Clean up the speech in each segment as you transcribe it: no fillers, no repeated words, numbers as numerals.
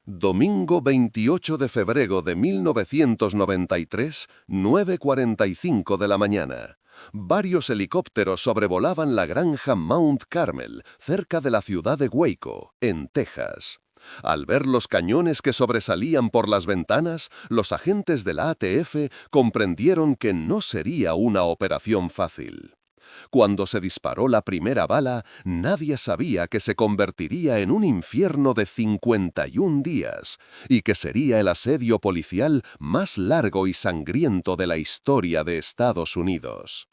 Domingo 28 de febrero de 1993, 9:45 de la mañana. Varios helicópteros sobrevolaban la granja Mount Carmel, cerca de la ciudad de Waco, en Texas. Al ver los cañones que sobresalían por las ventanas, los agentes de la ATF comprendieron que no sería una operación fácil. Cuando se disparó la primera bala, nadie sabía que se convertiría en un infierno de 51 días y que sería el asedio policial más largo y sangriento de la historia de Estados Unidos.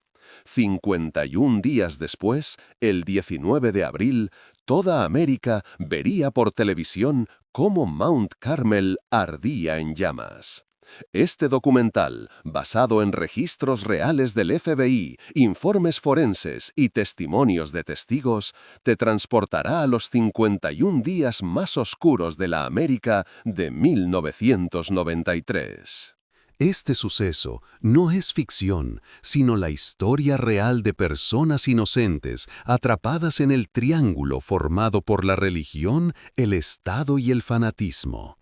51 días después, el 19 de abril, toda América vería por televisión cómo Mount Carmel ardía en llamas. Este documental, basado en registros reales del FBI, informes forenses y testimonios de testigos, te transportará a los 51 días más oscuros de la América de 1993. Este suceso no es ficción, sino la historia real de personas inocentes atrapadas en el triángulo formado por la religión, el Estado y el fanatismo.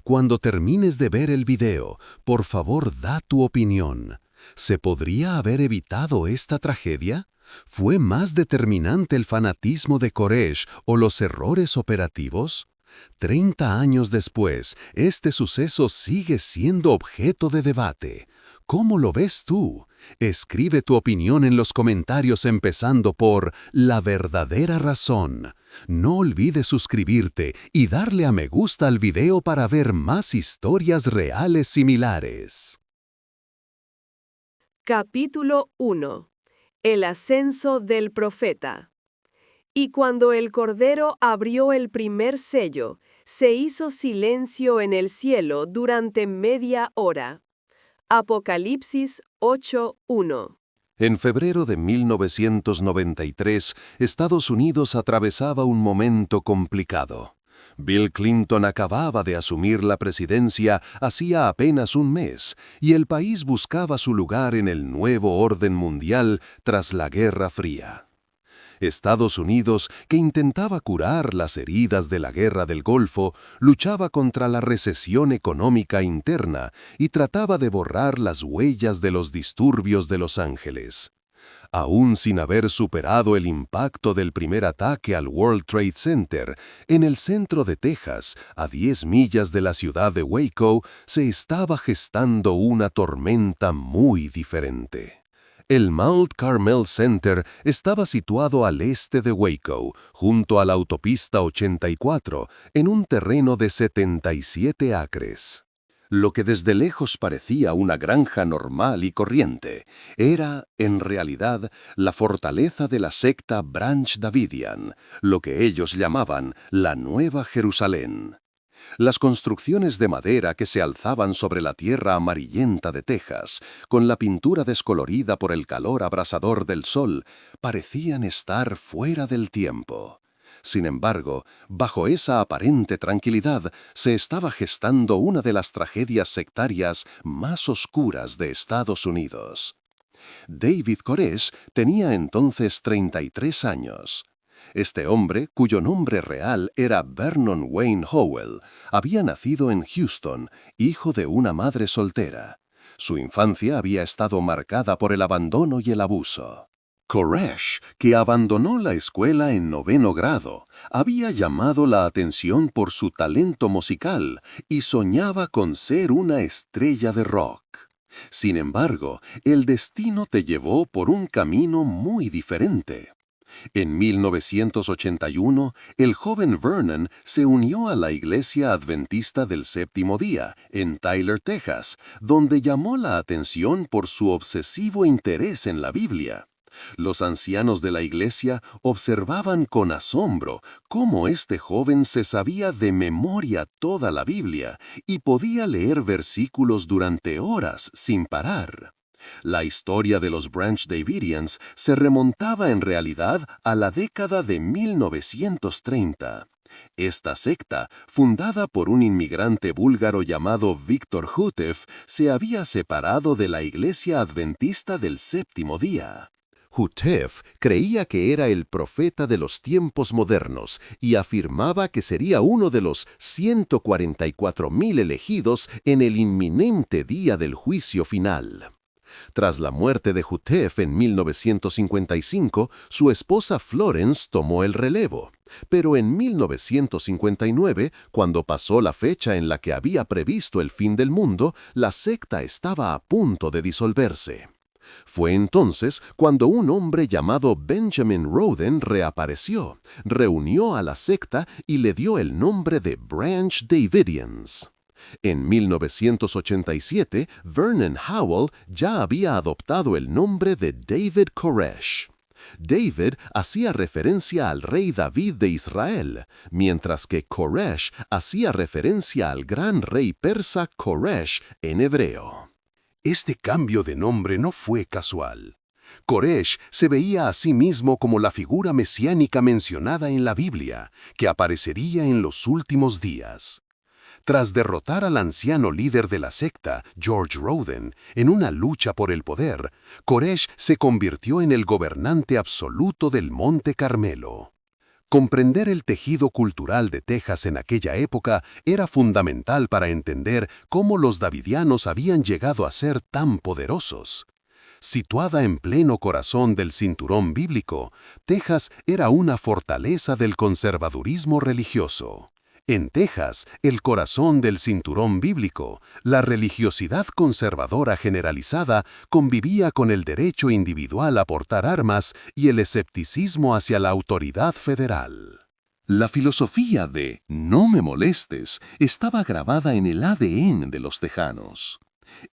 Cuando termines de ver el video, por favor da tu opinión. ¿Se podría haber evitado esta tragedia? ¿Fue más determinante el fanatismo de Koresh o los errores operativos? 30 años después, este suceso sigue siendo objeto de debate. ¿Cómo lo ves tú? Escribe tu opinión en los comentarios empezando por La verdadera razón. No olvides suscribirte y darle a me gusta al video para ver más historias reales similares. Capítulo 1. El ascenso del profeta. Y cuando el Cordero abrió el primer sello, se hizo silencio en el cielo durante media hora. Apocalipsis 8:1. En febrero de 1993, Estados Unidos atravesaba un momento complicado. Bill Clinton acababa de asumir la presidencia hacía apenas un mes, y el país buscaba su lugar en el nuevo orden mundial tras la Guerra Fría. Estados Unidos, que intentaba curar las heridas de la Guerra del Golfo, luchaba contra la recesión económica interna y trataba de borrar las huellas de los disturbios de Los Ángeles. Aún sin haber superado el impacto del primer ataque al World Trade Center, en el centro de Texas, a 10 millas de la ciudad de Waco, se estaba gestando una tormenta muy diferente. El Mount Carmel Center estaba situado al este de Waco, junto a la autopista 84, en un terreno de 77 acres. Lo que desde lejos parecía una granja normal y corriente, era, en realidad, la fortaleza de la secta Branch Davidian, lo que ellos llamaban la Nueva Jerusalén. Las construcciones de madera que se alzaban sobre la tierra amarillenta de Texas, con la pintura descolorida por el calor abrasador del sol, parecían estar fuera del tiempo. Sin embargo, bajo esa aparente tranquilidad se estaba gestando una de las tragedias sectarias más oscuras de Estados Unidos. David Koresh tenía entonces 33 años. Este hombre, cuyo nombre real era Vernon Wayne Howell, había nacido en Houston, hijo de una madre soltera. Su infancia había estado marcada por el abandono y el abuso. Koresh, que abandonó la escuela en 9º grado, había llamado la atención por su talento musical y soñaba con ser una estrella de rock. Sin embargo, el destino te llevó por un camino muy diferente. En 1981, el joven Vernon se unió a la Iglesia Adventista del Séptimo Día, en Tyler, Texas, donde llamó la atención por su obsesivo interés en la Biblia. Los ancianos de la iglesia observaban con asombro cómo este joven se sabía de memoria toda la Biblia y podía leer versículos durante horas sin parar. La historia de los Branch Davidians se remontaba en realidad a la década de 1930. Esta secta, fundada por un inmigrante búlgaro llamado Víctor Hutev, se había separado de la Iglesia Adventista del Séptimo Día. Hutef creía que era el profeta de los tiempos modernos y afirmaba que sería uno de los 144.000 elegidos en el inminente día del juicio final. Tras la muerte de Hutef en 1955, su esposa Florence tomó el relevo. Pero en 1959, cuando pasó la fecha en la que había previsto el fin del mundo, la secta estaba a punto de disolverse. Fue entonces cuando un hombre llamado Benjamin Roden reapareció, reunió a la secta y le dio el nombre de Branch Davidians. En 1987, Vernon Howell ya había adoptado el nombre de David Koresh. David hacía referencia al rey David de Israel, mientras que Koresh hacía referencia al gran rey persa Koresh en hebreo. Este cambio de nombre no fue casual. Koresh se veía a sí mismo como la figura mesiánica mencionada en la Biblia, que aparecería en los últimos días. Tras derrotar al anciano líder de la secta, George Roden, en una lucha por el poder, Koresh se convirtió en el gobernante absoluto del Monte Carmelo. Comprender el tejido cultural de Texas en aquella época era fundamental para entender cómo los davidianos habían llegado a ser tan poderosos. Situada en pleno corazón del cinturón bíblico, Texas era una fortaleza del conservadurismo religioso. En Texas, el corazón del cinturón bíblico, la religiosidad conservadora generalizada convivía con el derecho individual a portar armas y el escepticismo hacia la autoridad federal. La filosofía de «no me molestes» estaba grabada en el ADN de los tejanos.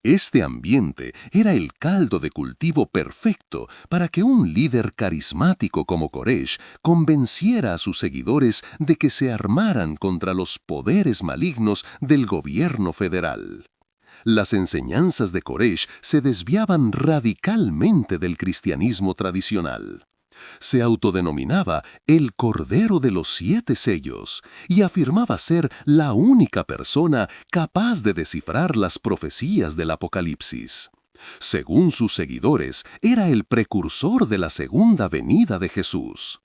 Este ambiente era el caldo de cultivo perfecto para que un líder carismático como Koresh convenciera a sus seguidores de que se armaran contra los poderes malignos del gobierno federal. Las enseñanzas de Koresh se desviaban radicalmente del cristianismo tradicional. Se autodenominaba el Cordero de los 7 sellos y afirmaba ser la única persona capaz de descifrar las profecías del Apocalipsis. Según sus seguidores, era el precursor de la segunda venida de Jesús.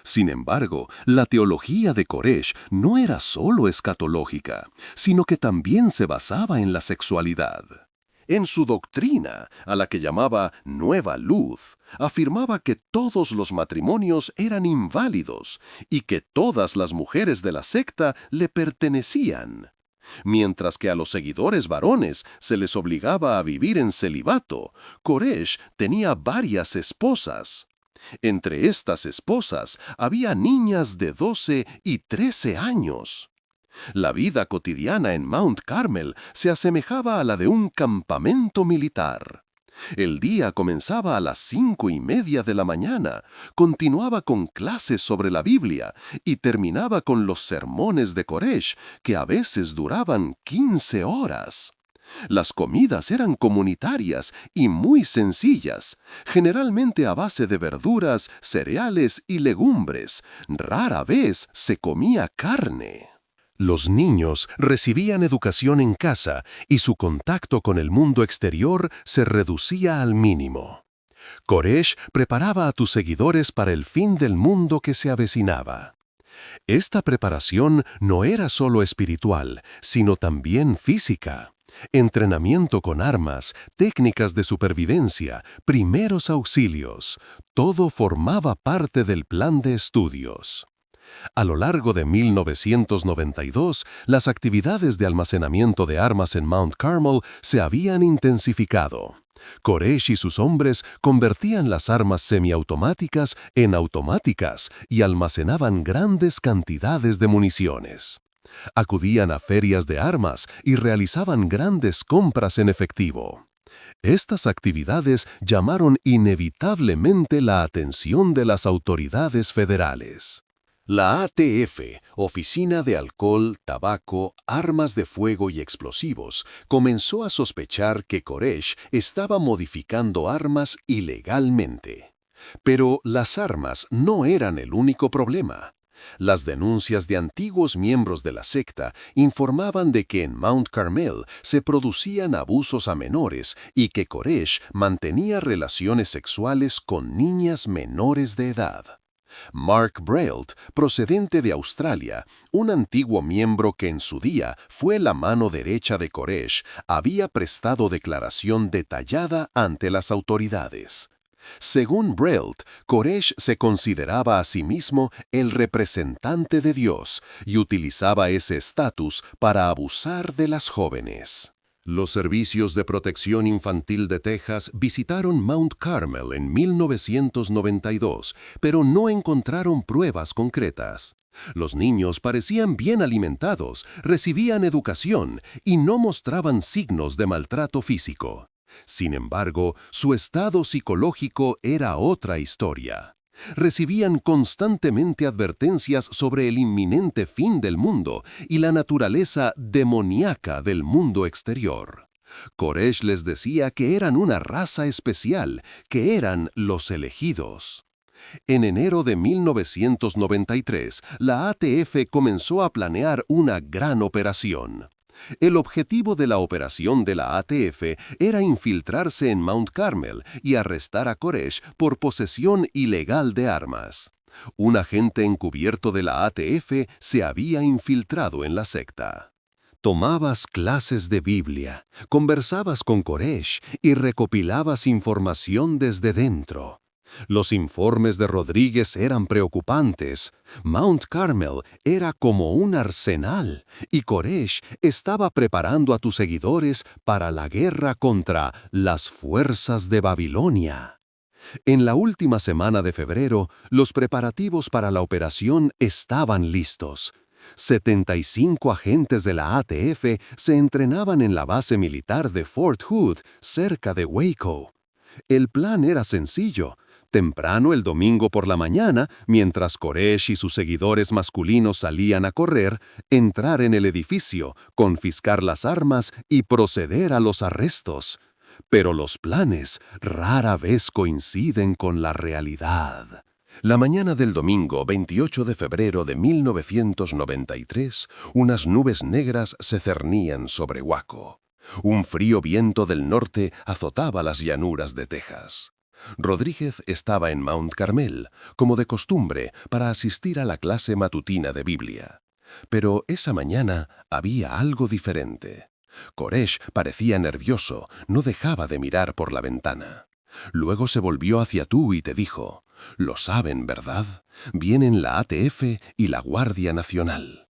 Sin embargo, la teología de Koresh no era solo escatológica, sino que también se basaba en la sexualidad. En su doctrina, a la que llamaba Nueva Luz, afirmaba que todos los matrimonios eran inválidos y que todas las mujeres de la secta le pertenecían, mientras que a los seguidores varones se les obligaba a vivir en celibato. Koresh tenía varias esposas. Entre estas esposas había niñas de 12 y 13 años. La vida cotidiana en Mount Carmel se asemejaba a la de un campamento militar. El día comenzaba a las 5:30 de la mañana, continuaba con clases sobre la Biblia y terminaba con los sermones de Koresh, que a veces duraban 15 horas. Las comidas eran comunitarias y muy sencillas, generalmente a base de verduras, cereales y legumbres. Rara vez se comía carne. Los niños recibían educación en casa y su contacto con el mundo exterior se reducía al mínimo. Koresh preparaba a tus seguidores para el fin del mundo que se avecinaba. Esta preparación no era solo espiritual, sino también física. Entrenamiento con armas, técnicas de supervivencia, primeros auxilios, todo formaba parte del plan de estudios. A lo largo de 1992, las actividades de almacenamiento de armas en Mount Carmel se habían intensificado. Koresh y sus hombres convertían las armas semiautomáticas en automáticas y almacenaban grandes cantidades de municiones. Acudían a ferias de armas y realizaban grandes compras en efectivo. Estas actividades llamaron inevitablemente la atención de las autoridades federales. La ATF, Oficina de Alcohol, Tabaco, Armas de Fuego y Explosivos, comenzó a sospechar que Koresh estaba modificando armas ilegalmente. Pero las armas no eran el único problema. Las denuncias de antiguos miembros de la secta informaban de que en Mount Carmel se producían abusos a menores y que Koresh mantenía relaciones sexuales con niñas menores de edad. Mark Brault, procedente de Australia, un antiguo miembro que en su día fue la mano derecha de Koresh, había prestado declaración detallada ante las autoridades. Según Brault, Koresh se consideraba a sí mismo el representante de Dios y utilizaba ese estatus para abusar de las jóvenes. Los servicios de protección infantil de Texas visitaron Mount Carmel en 1992, pero no encontraron pruebas concretas. Los niños parecían bien alimentados, recibían educación y no mostraban signos de maltrato físico. Sin embargo, su estado psicológico era otra historia. Recibían constantemente advertencias sobre el inminente fin del mundo y la naturaleza demoníaca del mundo exterior. Koresh les decía que eran una raza especial, que eran los elegidos. En enero de 1993, la ATF comenzó a planear una gran operación. El objetivo de la operación de la ATF era infiltrarse en Mount Carmel y arrestar a Koresh por posesión ilegal de armas. Un agente encubierto de la ATF se había infiltrado en la secta. Tomabas clases de Biblia, conversabas con Koresh y recopilabas información desde dentro. Los informes de Rodríguez eran preocupantes. Mount Carmel era como un arsenal y Koresh estaba preparando a tus seguidores para la guerra contra las fuerzas de Babilonia. En la última semana de febrero, los preparativos para la operación estaban listos. 75 agentes de la ATF se entrenaban en la base militar de Fort Hood, cerca de Waco. El plan era sencillo. Temprano el domingo por la mañana, mientras Koresh y sus seguidores masculinos salían a correr, entrar en el edificio, confiscar las armas y proceder a los arrestos. Pero los planes rara vez coinciden con la realidad. La mañana del domingo 28 de febrero de 1993, unas nubes negras se cernían sobre Waco. Un frío viento del norte azotaba las llanuras de Texas. Rodríguez estaba en Mount Carmel, como de costumbre, para asistir a la clase matutina de Biblia. Pero esa mañana había algo diferente. Koresh parecía nervioso, no dejaba de mirar por la ventana. Luego se volvió hacia tú y te dijo: «Lo saben, ¿verdad? Vienen la ATF y la Guardia Nacional».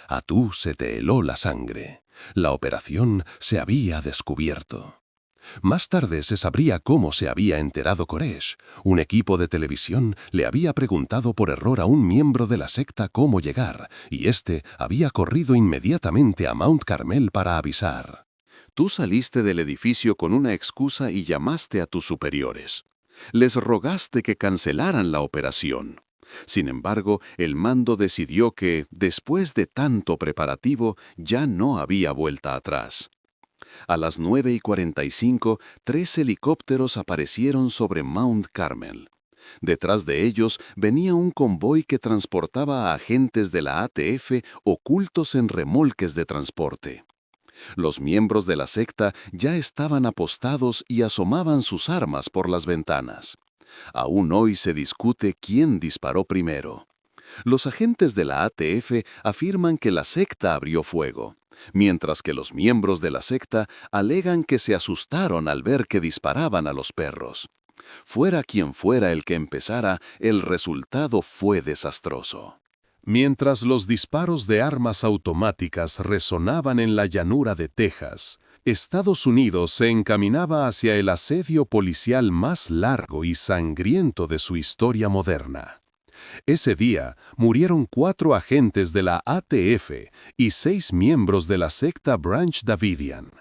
A tú se te heló la sangre. La operación se había descubierto. Más tarde se sabría cómo se había enterado Koresh. Un equipo de televisión le había preguntado por error a un miembro de la secta cómo llegar, y éste había corrido inmediatamente a Mount Carmel para avisar. Tú saliste del edificio con una excusa y llamaste a tus superiores. Les rogaste que cancelaran la operación. Sin embargo, el mando decidió que, después de tanto preparativo, ya no había vuelta atrás. A las 9:45, 3 helicópteros aparecieron sobre Mount Carmel. Detrás de ellos venía un convoy que transportaba a agentes de la ATF ocultos en remolques de transporte. Los miembros de la secta ya estaban apostados y asomaban sus armas por las ventanas. Aún hoy se discute quién disparó primero. Los agentes de la ATF afirman que la secta abrió fuego, mientras que los miembros de la secta alegan que se asustaron al ver que disparaban a los perros. Fuera quien fuera el que empezara, el resultado fue desastroso. Mientras los disparos de armas automáticas resonaban en la llanura de Texas, Estados Unidos se encaminaba hacia el asedio policial más largo y sangriento de su historia moderna. Ese día murieron 4 agentes de la ATF y 6 miembros de la secta Branch Davidian.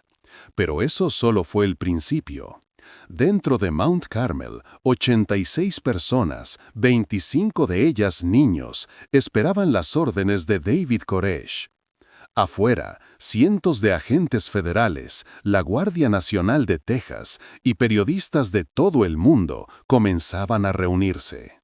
Pero eso solo fue el principio. Dentro de Mount Carmel, 86 personas, 25 de ellas niños, esperaban las órdenes de David Koresh. Afuera, cientos de agentes federales, la Guardia Nacional de Texas y periodistas de todo el mundo comenzaban a reunirse.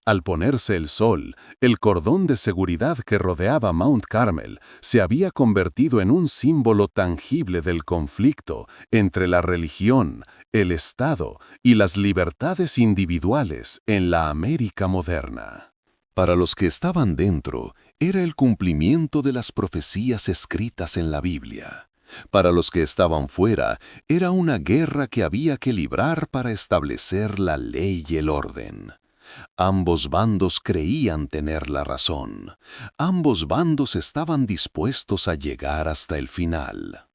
Al ponerse el sol, el cordón de seguridad que rodeaba Mount Carmel se había convertido en un símbolo tangible del conflicto entre la religión, el Estado y las libertades individuales en la América moderna. Para los que estaban dentro, era el cumplimiento de las profecías escritas en la Biblia. Para los que estaban fuera, era una guerra que había que librar para establecer la ley y el orden. Ambos bandos creían tener la razón. Ambos bandos estaban dispuestos a llegar hasta el final.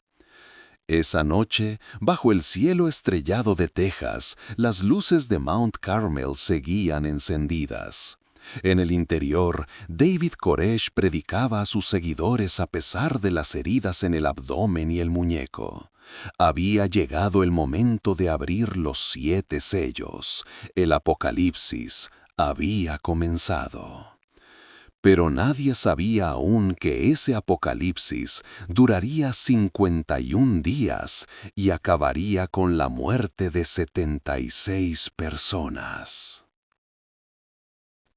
Esa noche, bajo el cielo estrellado de Texas, las luces de Mount Carmel seguían encendidas. En el interior, David Koresh predicaba a sus seguidores a pesar de las heridas en el abdomen y el muñeco. Había llegado el momento de abrir los 7 sellos. El apocalipsis había comenzado. Pero nadie sabía aún que ese apocalipsis duraría 51 días y acabaría con la muerte de 76 personas.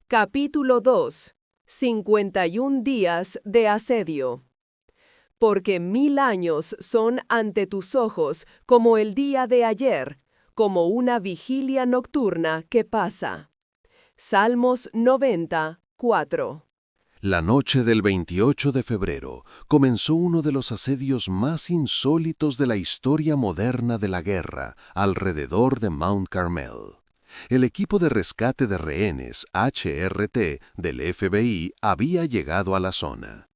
Capítulo 2. 51 días de asedio. Porque 1000 años son ante tus ojos como el día de ayer, como una vigilia nocturna que pasa. Salmos 90, 4. La noche del 28 de febrero comenzó uno de los asedios más insólitos de la historia moderna de la guerra alrededor de Mount Carmel. El equipo de rescate de rehenes, HRT, del FBI había llegado a la zona.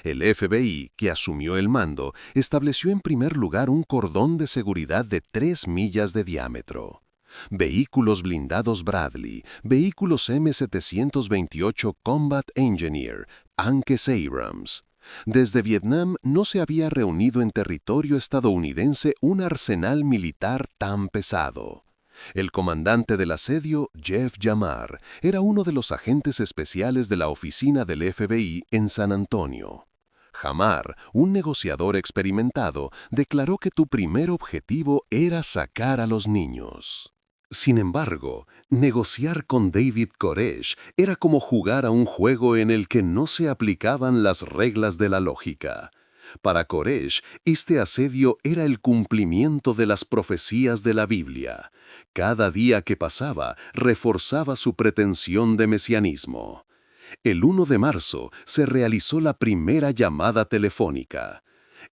El FBI, que asumió el mando, estableció en primer lugar un cordón de seguridad de 3 millas de diámetro. Vehículos blindados Bradley, vehículos M728 Combat Engineer, tanques Abrams. Desde Vietnam no se había reunido en territorio estadounidense un arsenal militar tan pesado. El comandante del asedio, Jeff Jamar, era uno de los agentes especiales de la oficina del FBI en San Antonio. Jamar, un negociador experimentado, declaró que tu primer objetivo era sacar a los niños. Sin embargo, negociar con David Koresh era como jugar a un juego en el que no se aplicaban las reglas de la lógica. Para Koresh, este asedio era el cumplimiento de las profecías de la Biblia. Cada día que pasaba reforzaba su pretensión de mesianismo. El 1 de marzo se realizó la primera llamada telefónica.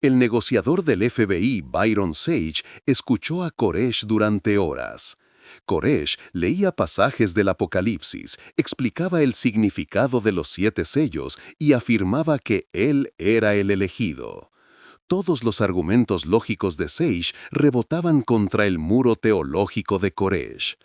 El negociador del FBI, Byron Sage, escuchó a Koresh durante horas. Koresh leía pasajes del Apocalipsis, explicaba el significado de los 7 sellos y afirmaba que él era el elegido. Todos los argumentos lógicos de Sage rebotaban contra el muro teológico de Koresh.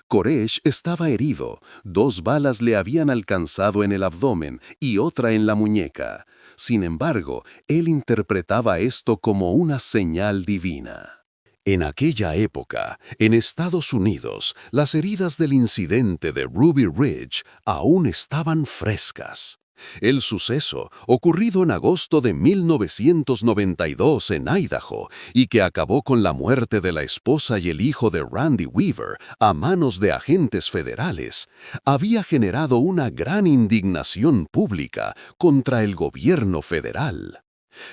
Koresh estaba herido, 2 balas le habían alcanzado en el abdomen y otra en la muñeca. Sin embargo, él interpretaba esto como una señal divina. En aquella época, en Estados Unidos, las heridas del incidente de Ruby Ridge aún estaban frescas. El suceso, ocurrido en agosto de 1992 en Idaho y que acabó con la muerte de la esposa y el hijo de Randy Weaver a manos de agentes federales, había generado una gran indignación pública contra el gobierno federal.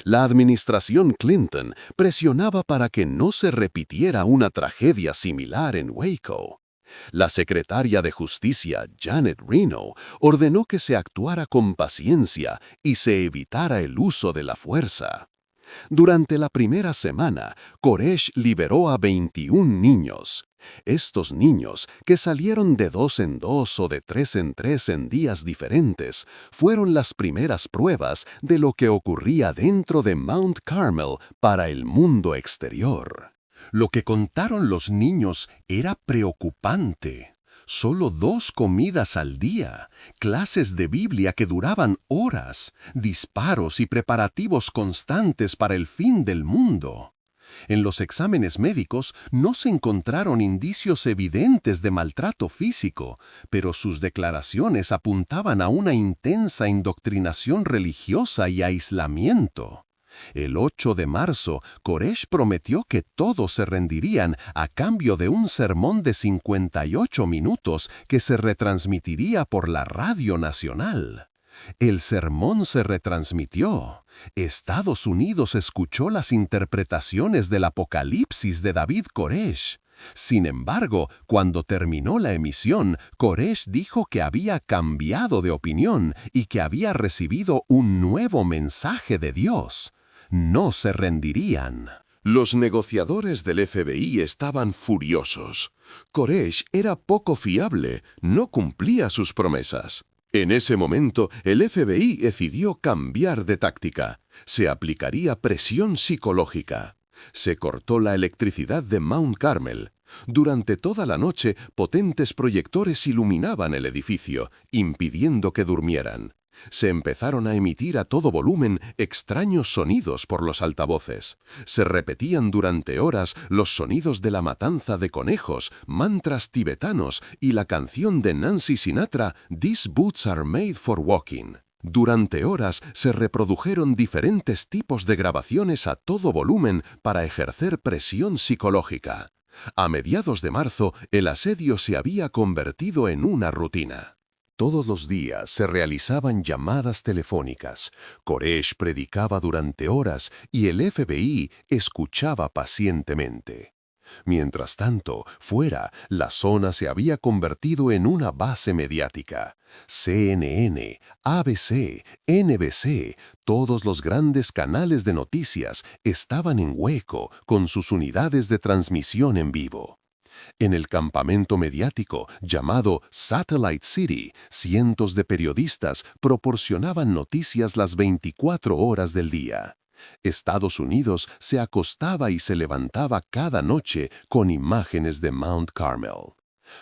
La administración Clinton presionaba para que no se repitiera una tragedia similar en Waco. La secretaria de Justicia, Janet Reno, ordenó que se actuara con paciencia y se evitara el uso de la fuerza. Durante la primera semana, Koresh liberó a 21 niños. Estos niños, que salieron de 2 en 2 o de 3 en 3 en días diferentes, fueron las primeras pruebas de lo que ocurría dentro de Mount Carmel para el mundo exterior. Lo que contaron los niños era preocupante. Solo 2 comidas al día, clases de Biblia que duraban horas, disparos y preparativos constantes para el fin del mundo. En los exámenes médicos no se encontraron indicios evidentes de maltrato físico, pero sus declaraciones apuntaban a una intensa indoctrinación religiosa y aislamiento. El 8 de marzo, Koresh prometió que todos se rendirían a cambio de un sermón de 58 minutos que se retransmitiría por la Radio Nacional. El sermón se retransmitió. Estados Unidos escuchó las interpretaciones del Apocalipsis de David Koresh. Sin embargo, cuando terminó la emisión, Koresh dijo que había cambiado de opinión y que había recibido un nuevo mensaje de Dios. No se rendirían. Los negociadores del FBI estaban furiosos. Koresh era poco fiable, no cumplía sus promesas. En ese momento, el FBI decidió cambiar de táctica. Se aplicaría presión psicológica. Se cortó la electricidad de Mount Carmel. Durante toda la noche, potentes proyectores iluminaban el edificio, impidiendo que durmieran. Se empezaron a emitir a todo volumen extraños sonidos por los altavoces. Se repetían durante horas los sonidos de la matanza de conejos, mantras tibetanos y la canción de Nancy Sinatra, These Boots Are Made for Walking. Durante horas se reprodujeron diferentes tipos de grabaciones a todo volumen para ejercer presión psicológica. A mediados de marzo, el asedio se había convertido en una rutina. Todos los días se realizaban llamadas telefónicas. Koresh predicaba durante horas y el FBI escuchaba pacientemente. Mientras tanto, fuera, la zona se había convertido en una base mediática. CNN, ABC, NBC, todos los grandes canales de noticias estaban en Waco con sus unidades de transmisión en vivo. En el campamento mediático llamado Satellite City, cientos de periodistas proporcionaban noticias las 24 horas del día. Estados Unidos se acostaba y se levantaba cada noche con imágenes de Mount Carmel.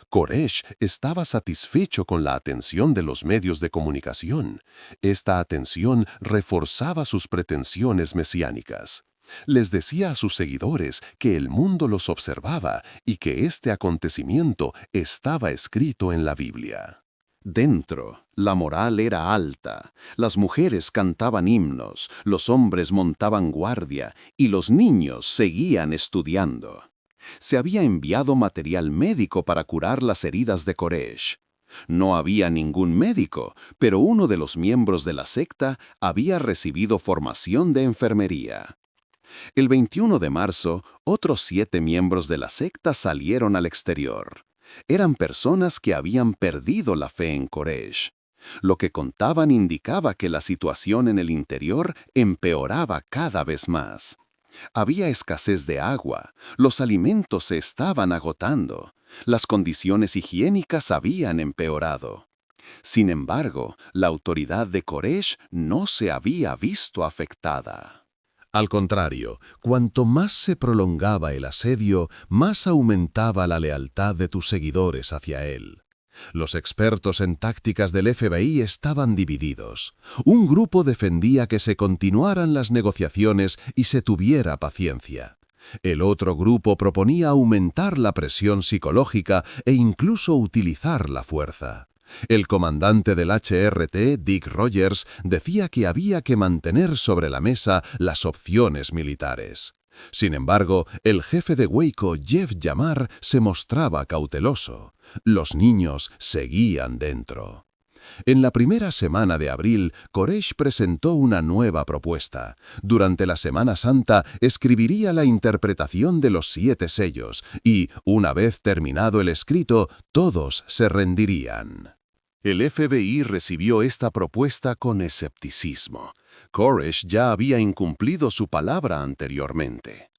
Koresh estaba satisfecho con la atención de los medios de comunicación. Esta atención reforzaba sus pretensiones mesiánicas. Les decía a sus seguidores que el mundo los observaba y que este acontecimiento estaba escrito en la Biblia. Dentro, la moral era alta, las mujeres cantaban himnos, los hombres montaban guardia y los niños seguían estudiando. Se había enviado material médico para curar las heridas de Koresh. No había ningún médico, pero uno de los miembros de la secta había recibido formación de enfermería. El 21 de marzo, otros 7 miembros de la secta salieron al exterior. Eran personas que habían perdido la fe en Koresh. Lo que contaban indicaba que la situación en el interior empeoraba cada vez más. Había escasez de agua, los alimentos se estaban agotando, las condiciones higiénicas habían empeorado. Sin embargo, la autoridad de Koresh no se había visto afectada. Al contrario, cuanto más se prolongaba el asedio, más aumentaba la lealtad de tus seguidores hacia él. Los expertos en tácticas del FBI estaban divididos. Un grupo defendía que se continuaran las negociaciones y se tuviera paciencia. El otro grupo proponía aumentar la presión psicológica e incluso utilizar la fuerza. El comandante del HRT, Dick Rogers, decía que había que mantener sobre la mesa las opciones militares. Sin embargo, el jefe de Waco, Jeff Yamar, se mostraba cauteloso. Los niños seguían dentro. En la primera semana de abril, Koresh presentó una nueva propuesta. Durante la Semana Santa escribiría la interpretación de los 7 sellos y, una vez terminado el escrito, todos se rendirían. El FBI recibió esta propuesta con escepticismo. Koresh ya había incumplido su palabra anteriormente.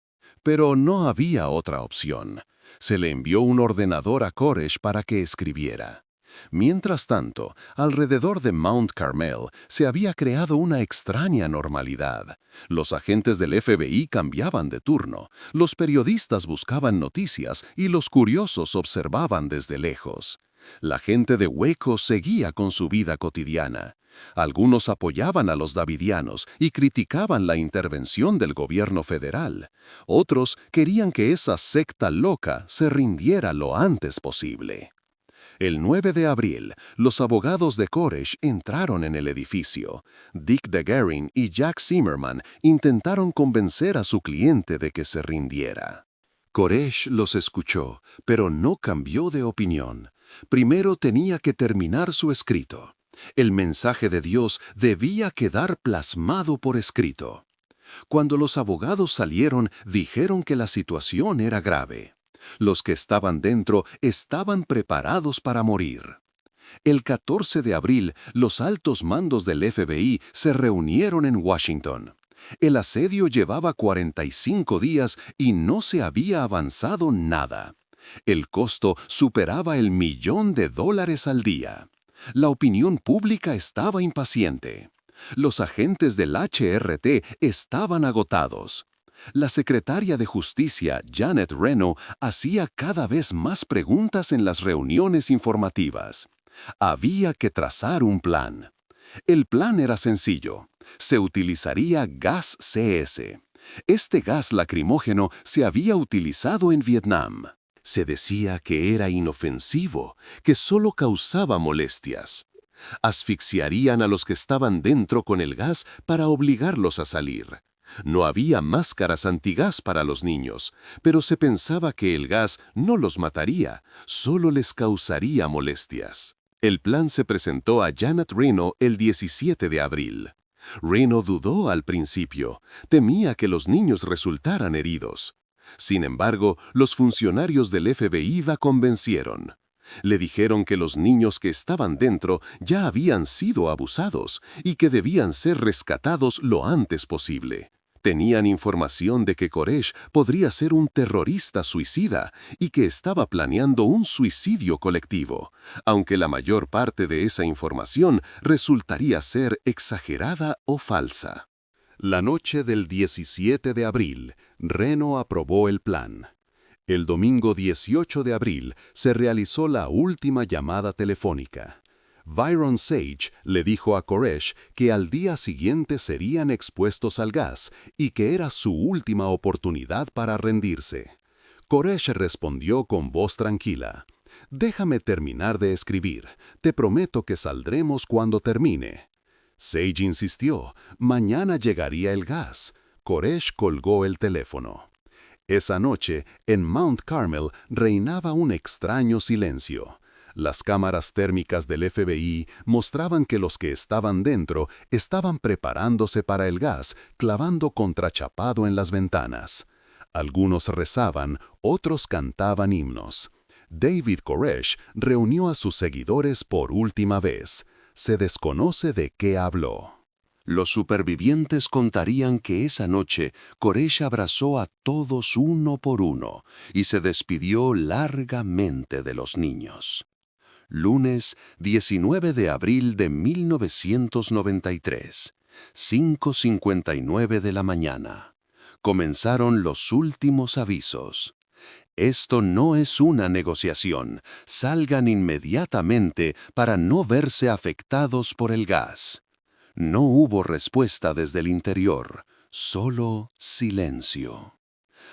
Pero no había otra opción. Se le envió un ordenador a Koresh para que escribiera. Mientras tanto, alrededor de Mount Carmel se había creado una extraña normalidad. Los agentes del FBI cambiaban de turno, los periodistas buscaban noticias y los curiosos observaban desde lejos. La gente de Waco seguía con su vida cotidiana. Algunos apoyaban a los davidianos y criticaban la intervención del gobierno federal. Otros querían que esa secta loca se rindiera lo antes posible. El 9 de abril, los abogados de Koresh entraron en el edificio. Dick DeGuerin y Jack Zimmerman intentaron convencer a su cliente de que se rindiera. Koresh los escuchó, pero no cambió de opinión. Primero tenía que terminar su escrito. El mensaje de Dios debía quedar plasmado por escrito. Cuando los abogados salieron, dijeron que la situación era grave. Los que estaban dentro estaban preparados para morir. El 14 de abril, los altos mandos del FBI se reunieron en Washington. El asedio llevaba 45 días y no se había avanzado nada. El costo superaba el $1.000.000 al día. La opinión pública estaba impaciente. Los agentes del HRT estaban agotados. La secretaria de Justicia, Janet Reno, hacía cada vez más preguntas en las reuniones informativas. Había que trazar un plan. El plan era sencillo. Se utilizaría gas CS. Este gas lacrimógeno se había utilizado en Vietnam. Se decía que era inofensivo, que solo causaba molestias. Asfixiarían a los que estaban dentro con el gas para obligarlos a salir. No había máscaras antigas para los niños, pero se pensaba que el gas no los mataría, solo les causaría molestias. El plan se presentó a Janet Reno el 17 de abril. Reno dudó al principio, temía que los niños resultaran heridos. Sin embargo, los funcionarios del FBI la convencieron. Le dijeron que los niños que estaban dentro ya habían sido abusados y que debían ser rescatados lo antes posible. Tenían información de que Koresh podría ser un terrorista suicida y que estaba planeando un suicidio colectivo, aunque la mayor parte de esa información resultaría ser exagerada o falsa. La noche del 17 de abril, Reno aprobó el plan. El domingo 18 de abril se realizó la última llamada telefónica. Byron Sage le dijo a Koresh que al día siguiente serían expuestos al gas y que era su última oportunidad para rendirse. Koresh respondió con voz tranquila: «Déjame terminar de escribir. Te prometo que saldremos cuando termine». Sage insistió: «Mañana llegaría el gas». Koresh colgó el teléfono. Esa noche, en Mount Carmel, reinaba un extraño silencio. Las cámaras térmicas del FBI mostraban que los que estaban dentro estaban preparándose para el gas, clavando contrachapado en las ventanas. Algunos rezaban, otros cantaban himnos. David Koresh reunió a sus seguidores por última vez. Se desconoce de qué habló. Los supervivientes contarían que esa noche Koresh abrazó a todos uno por uno y se despidió largamente de los niños. Lunes 19 de abril de 1993, 5:59 de la mañana. Comenzaron los últimos avisos. Esto no es una negociación. Salgan inmediatamente para no verse afectados por el gas. No hubo respuesta desde el interior, solo silencio.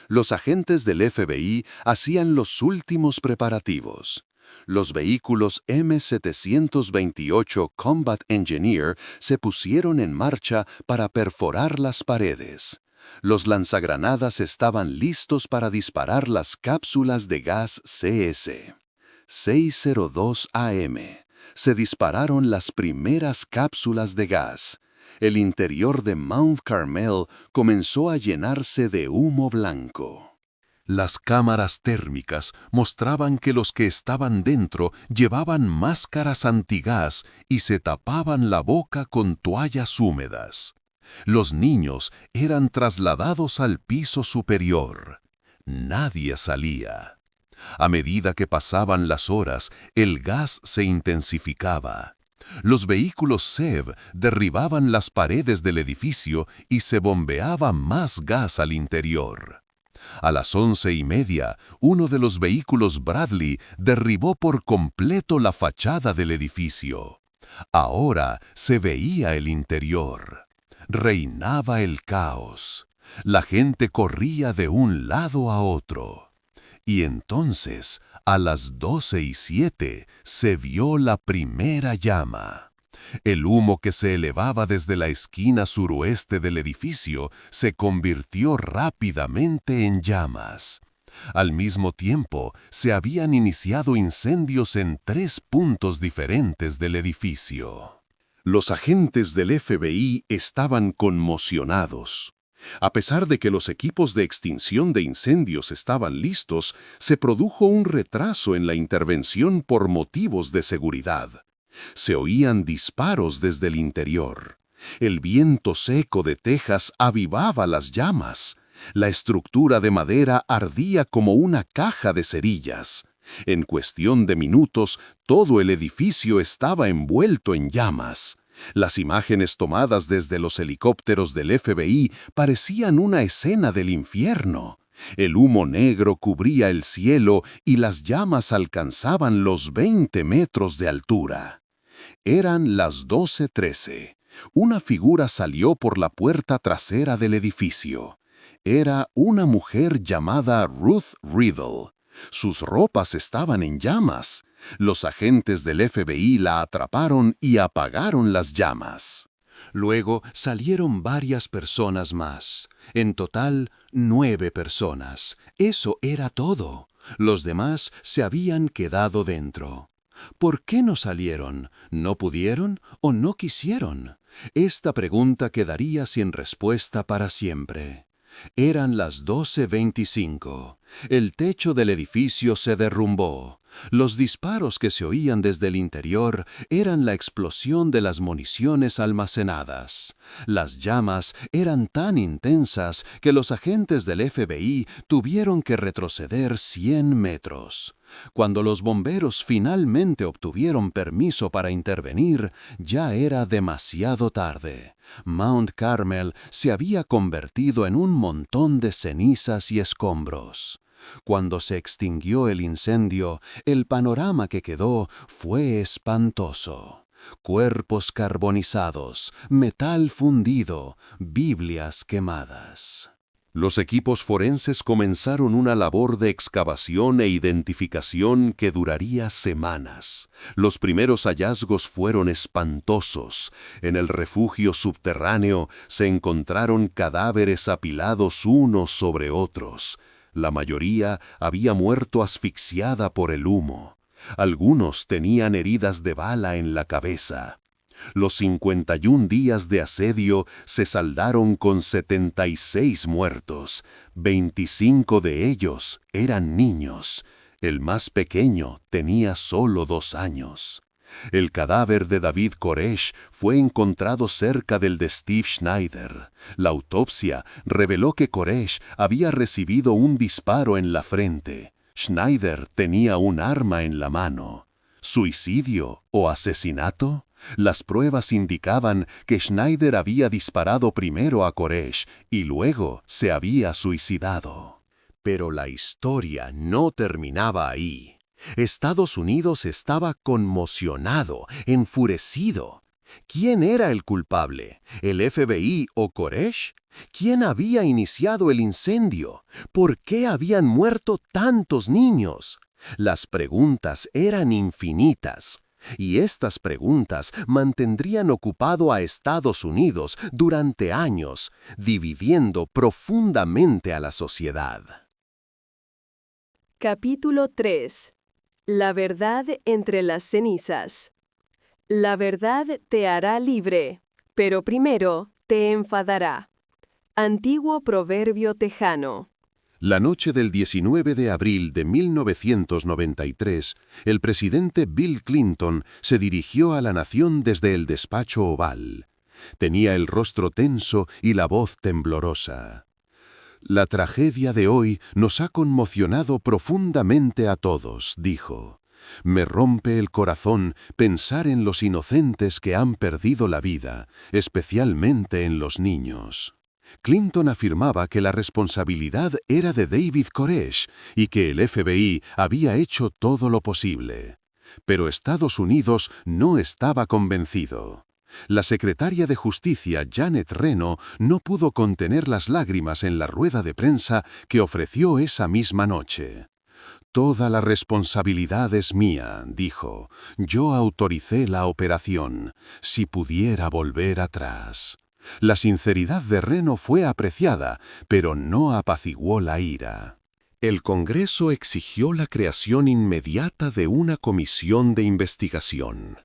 Los agentes del FBI hacían los últimos preparativos. Los vehículos M728 Combat Engineer se pusieron en marcha para perforar las paredes. Los lanzagranadas estaban listos para disparar las cápsulas de gas CS. 6:02 a.m. Se dispararon las primeras cápsulas de gas. El interior de Mount Carmel comenzó a llenarse de humo blanco. Las cámaras térmicas mostraban que los que estaban dentro llevaban máscaras antigas y se tapaban la boca con toallas húmedas. Los niños eran trasladados al piso superior. Nadie salía. A medida que pasaban las horas, el gas se intensificaba. Los vehículos SEV derribaban las paredes del edificio y se bombeaba más gas al interior. A las 11:30, uno de los vehículos Bradley derribó por completo la fachada del edificio. Ahora se veía el interior. Reinaba el caos. La gente corría de un lado a otro. Y entonces, a las 12:07, se vio la primera llama. El humo que se elevaba desde la esquina suroeste del edificio se convirtió rápidamente en llamas. Al mismo tiempo, se habían iniciado incendios en 3 puntos diferentes del edificio. Los agentes del FBI estaban conmocionados. A pesar de que los equipos de extinción de incendios estaban listos, se produjo un retraso en la intervención por motivos de seguridad. Se oían disparos desde el interior. El viento seco de Texas avivaba las llamas. La estructura de madera ardía como una caja de cerillas. En cuestión de minutos, todo el edificio estaba envuelto en llamas. Las imágenes tomadas desde los helicópteros del FBI parecían una escena del infierno. El humo negro cubría el cielo y las llamas alcanzaban los 20 metros de altura. Eran las 12:13. Una figura salió por la puerta trasera del edificio. Era una mujer llamada Ruth Riddle. Sus ropas estaban en llamas. Los agentes del FBI la atraparon y apagaron las llamas. Luego salieron varias personas más. En total, 9 personas. Eso era todo. Los demás se habían quedado dentro. ¿Por qué no salieron? ¿No pudieron o no quisieron? Esta pregunta quedaría sin respuesta para siempre. Eran las 12:25. El techo del edificio se derrumbó. Los disparos que se oían desde el interior eran la explosión de las municiones almacenadas. Las llamas eran tan intensas que los agentes del FBI tuvieron que retroceder 100 metros. Cuando los bomberos finalmente obtuvieron permiso para intervenir, ya era demasiado tarde. Mount Carmel se había convertido en un montón de cenizas y escombros. Cuando se extinguió el incendio, el panorama que quedó fue espantoso. Cuerpos carbonizados, metal fundido, Biblias quemadas. Los equipos forenses comenzaron una labor de excavación e identificación que duraría semanas. Los primeros hallazgos fueron espantosos. En el refugio subterráneo se encontraron cadáveres apilados unos sobre otros. La mayoría había muerto asfixiada por el humo. Algunos tenían heridas de bala en la cabeza. Los 51 días de asedio se saldaron con 76 muertos. 25 de ellos eran niños. El más pequeño tenía solo 2 años. El cadáver de David Koresh fue encontrado cerca del de Steve Schneider. La autopsia reveló que Koresh había recibido un disparo en la frente. Schneider tenía un arma en la mano. ¿Suicidio o asesinato? Las pruebas indicaban que Schneider había disparado primero a Koresh y luego se había suicidado. Pero la historia no terminaba ahí. Estados Unidos estaba conmocionado, enfurecido. ¿Quién era el culpable? ¿El FBI o Koresh? ¿Quién había iniciado el incendio? ¿Por qué habían muerto tantos niños? Las preguntas eran infinitas. Y estas preguntas mantendrían ocupado a Estados Unidos durante años, dividiendo profundamente a la sociedad. Capítulo 3. La verdad entre las cenizas. La verdad te hará libre, pero primero te enfadará. Antiguo proverbio tejano. La noche del 19 de abril de 1993, el presidente Bill Clinton se dirigió a la nación desde el despacho oval. Tenía el rostro tenso y la voz temblorosa. La tragedia de hoy nos ha conmocionado profundamente a todos, dijo. Me rompe el corazón pensar en los inocentes que han perdido la vida, especialmente en los niños. Clinton afirmaba que la responsabilidad era de David Koresh y que el FBI había hecho todo lo posible. Pero Estados Unidos no estaba convencido. La secretaria de Justicia, Janet Reno, no pudo contener las lágrimas en la rueda de prensa que ofreció esa misma noche. Toda la responsabilidad es mía, dijo. Yo autoricé la operación. Si pudiera volver atrás. La sinceridad de Reno fue apreciada, pero no apaciguó la ira. El Congreso exigió la creación inmediata de una comisión de investigación.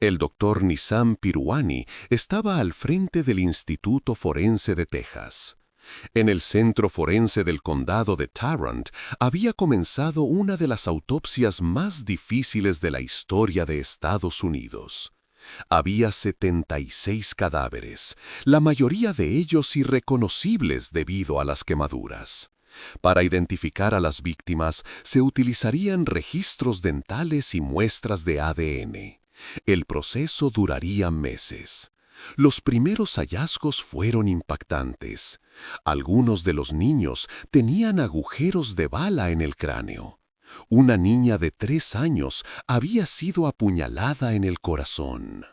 El doctor Nizam Pirwani estaba al frente del Instituto Forense de Texas. En el Centro Forense del Condado de Tarrant había comenzado una de las autopsias más difíciles de la historia de Estados Unidos. Había 76 cadáveres, la mayoría de ellos irreconocibles debido a las quemaduras. Para identificar a las víctimas se utilizarían registros dentales y muestras de ADN. El proceso duraría meses. Los primeros hallazgos fueron impactantes. Algunos de los niños tenían agujeros de bala en el cráneo. Una niña de 3 años había sido apuñalada en el corazón.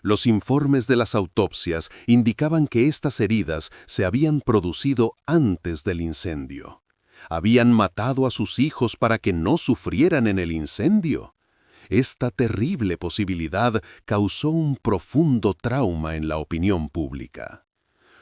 Los informes de las autopsias indicaban que estas heridas se habían producido antes del incendio. ¿Habían matado a sus hijos para que no sufrieran en el incendio? Esta terrible posibilidad causó un profundo trauma en la opinión pública.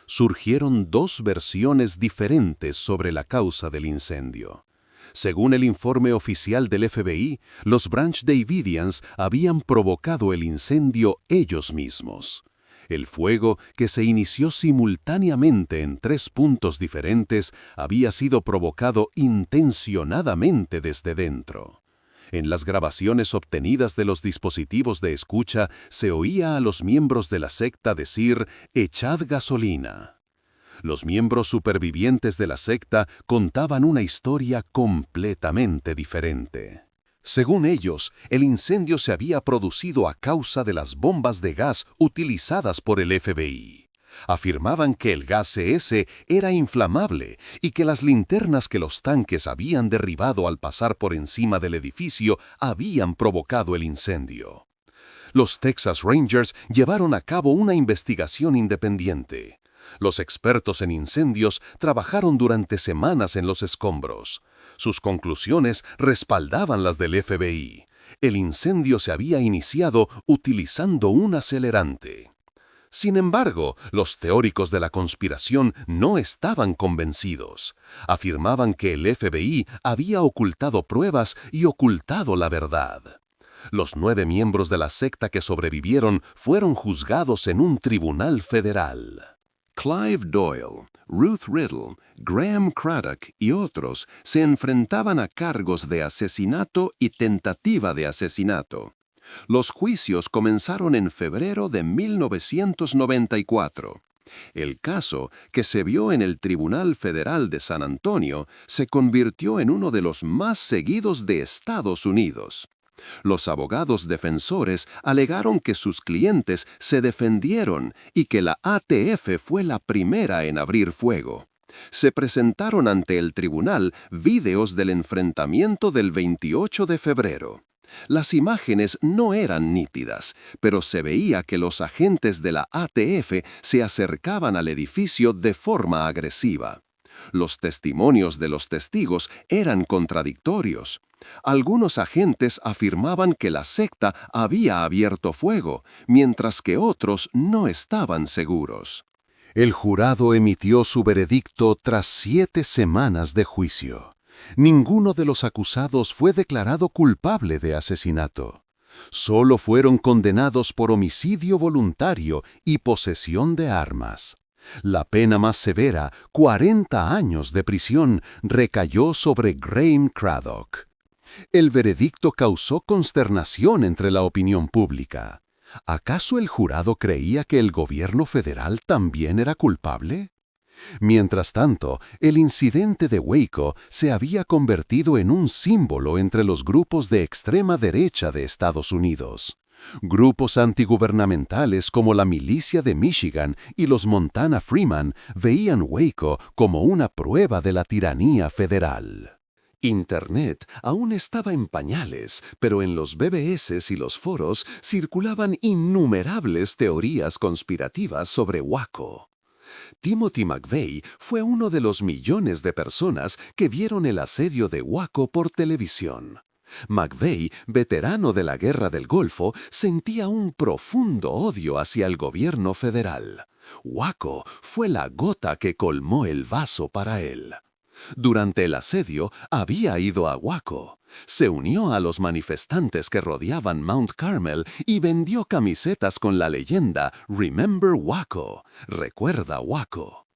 Surgieron 2 versiones diferentes sobre la causa del incendio. Según el informe oficial del FBI, los Branch Davidians habían provocado el incendio ellos mismos. El fuego, que se inició simultáneamente en 3 puntos diferentes, había sido provocado intencionadamente desde dentro. En las grabaciones obtenidas de los dispositivos de escucha se oía a los miembros de la secta decir «echad gasolina». Los miembros supervivientes de la secta contaban una historia completamente diferente. Según ellos, el incendio se había producido a causa de las bombas de gas utilizadas por el FBI. Afirmaban que el gas CS era inflamable y que las linternas que los tanques habían derribado al pasar por encima del edificio habían provocado el incendio. Los Texas Rangers llevaron a cabo una investigación independiente. Los expertos en incendios trabajaron durante semanas en los escombros. Sus conclusiones respaldaban las del FBI. El incendio se había iniciado utilizando un acelerante. Sin embargo, los teóricos de la conspiración no estaban convencidos. Afirmaban que el FBI había ocultado pruebas y ocultado la verdad. Los 9 miembros de la secta que sobrevivieron fueron juzgados en un tribunal federal. Clive Doyle, Ruth Riddle, Graham Craddock y otros se enfrentaban a cargos de asesinato y tentativa de asesinato. Los juicios comenzaron en febrero de 1994. El caso, que se vio en el Tribunal Federal de San Antonio, se convirtió en uno de los más seguidos de Estados Unidos. Los abogados defensores alegaron que sus clientes se defendieron y que la ATF fue la primera en abrir fuego. Se presentaron ante el tribunal videos del enfrentamiento del 28 de febrero. Las imágenes no eran nítidas, pero se veía que los agentes de la ATF se acercaban al edificio de forma agresiva. Los testimonios de los testigos eran contradictorios. Algunos agentes afirmaban que la secta había abierto fuego, mientras que otros no estaban seguros. El jurado emitió su veredicto tras 7 semanas de juicio. Ninguno de los acusados fue declarado culpable de asesinato. Solo fueron condenados por homicidio voluntario y posesión de armas. La pena más severa, 40 años de prisión, recayó sobre Graham Craddock. El veredicto causó consternación entre la opinión pública. ¿Acaso el jurado creía que el gobierno federal también era culpable? Mientras tanto, el incidente de Waco se había convertido en un símbolo entre los grupos de extrema derecha de Estados Unidos. Grupos antigubernamentales como la Milicia de Michigan y los Montana Freeman veían Waco como una prueba de la tiranía federal. Internet aún estaba en pañales, pero en los BBS y los foros circulaban innumerables teorías conspirativas sobre Waco. Timothy McVeigh fue uno de los millones de personas que vieron el asedio de Waco por televisión. McVeigh, veterano de la Guerra del Golfo, sentía un profundo odio hacia el gobierno federal. Waco fue la gota que colmó el vaso para él. Durante el asedio había ido a Waco. Se unió a los manifestantes que rodeaban Mount Carmel y vendió camisetas con la leyenda Remember Waco, recuerda Waco.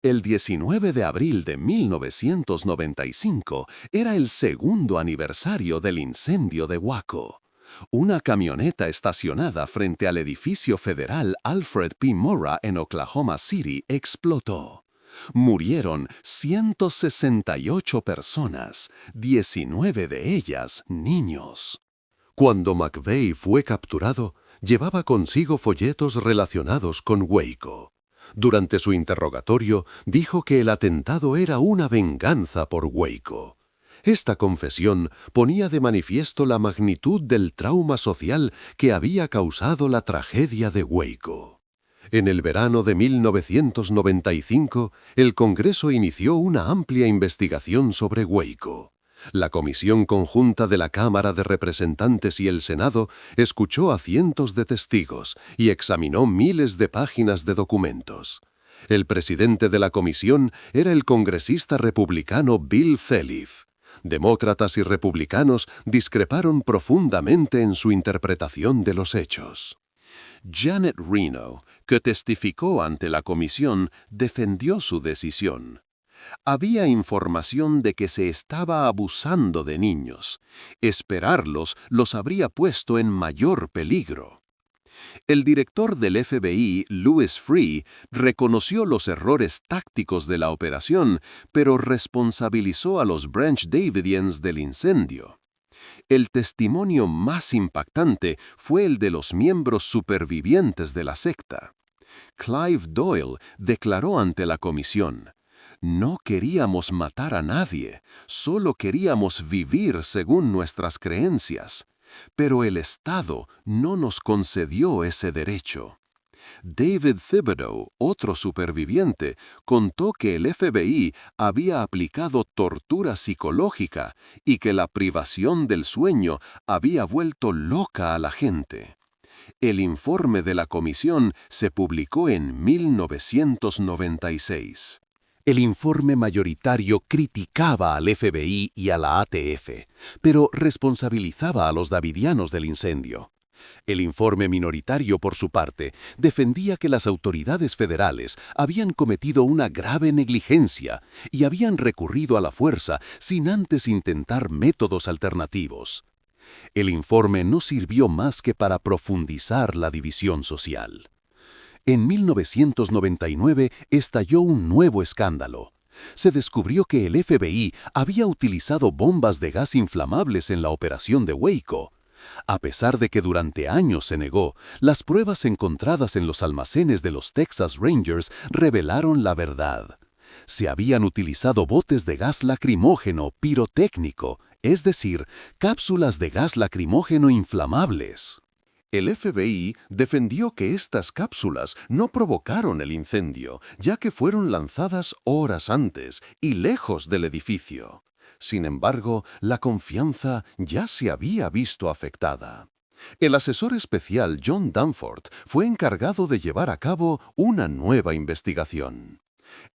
El 19 de abril de 1995 era el segundo aniversario del incendio de Waco. Una camioneta estacionada frente al edificio federal Alfred P. Murrah en Oklahoma City explotó. Murieron 168 personas, 19 de ellas niños. Cuando McVeigh fue capturado, llevaba consigo folletos relacionados con Waco. Durante su interrogatorio, dijo que el atentado era una venganza por Waco. Esta confesión ponía de manifiesto la magnitud del trauma social que había causado la tragedia de Waco. En el verano de 1995, el Congreso inició una amplia investigación sobre Waco. La Comisión Conjunta de la Cámara de Representantes y el Senado escuchó a cientos de testigos y examinó miles de páginas de documentos. El presidente de la comisión era el congresista republicano Bill Theliff. Demócratas y republicanos discreparon profundamente en su interpretación de los hechos. Janet Reno, que testificó ante la comisión, defendió su decisión. Había información de que se estaba abusando de niños. Esperarlos los habría puesto en mayor peligro. El director del FBI, Louis Freeh, reconoció los errores tácticos de la operación, pero responsabilizó a los Branch Davidians del incendio. El testimonio más impactante fue el de los miembros supervivientes de la secta. Clive Doyle declaró ante la comisión: "No queríamos matar a nadie, solo queríamos vivir según nuestras creencias. Pero el Estado no nos concedió ese derecho". David Thibodeau, otro superviviente, contó que el FBI había aplicado tortura psicológica y que la privación del sueño había vuelto loca a la gente. El informe de la comisión se publicó en 1996. El informe mayoritario criticaba al FBI y a la ATF, pero responsabilizaba a los davidianos del incendio. El informe minoritario, por su parte, defendía que las autoridades federales habían cometido una grave negligencia y habían recurrido a la fuerza sin antes intentar métodos alternativos. El informe no sirvió más que para profundizar la división social. En 1999 estalló un nuevo escándalo. Se descubrió que el FBI había utilizado bombas de gas inflamables en la operación de Waco. A pesar de que durante años se negó, las pruebas encontradas en los almacenes de los Texas Rangers revelaron la verdad. Se habían utilizado botes de gas lacrimógeno pirotécnico, es decir, cápsulas de gas lacrimógeno inflamables. El FBI defendió que estas cápsulas no provocaron el incendio, ya que fueron lanzadas horas antes y lejos del edificio. Sin embargo, la confianza ya se había visto afectada. El asesor especial John Danforth fue encargado de llevar a cabo una nueva investigación.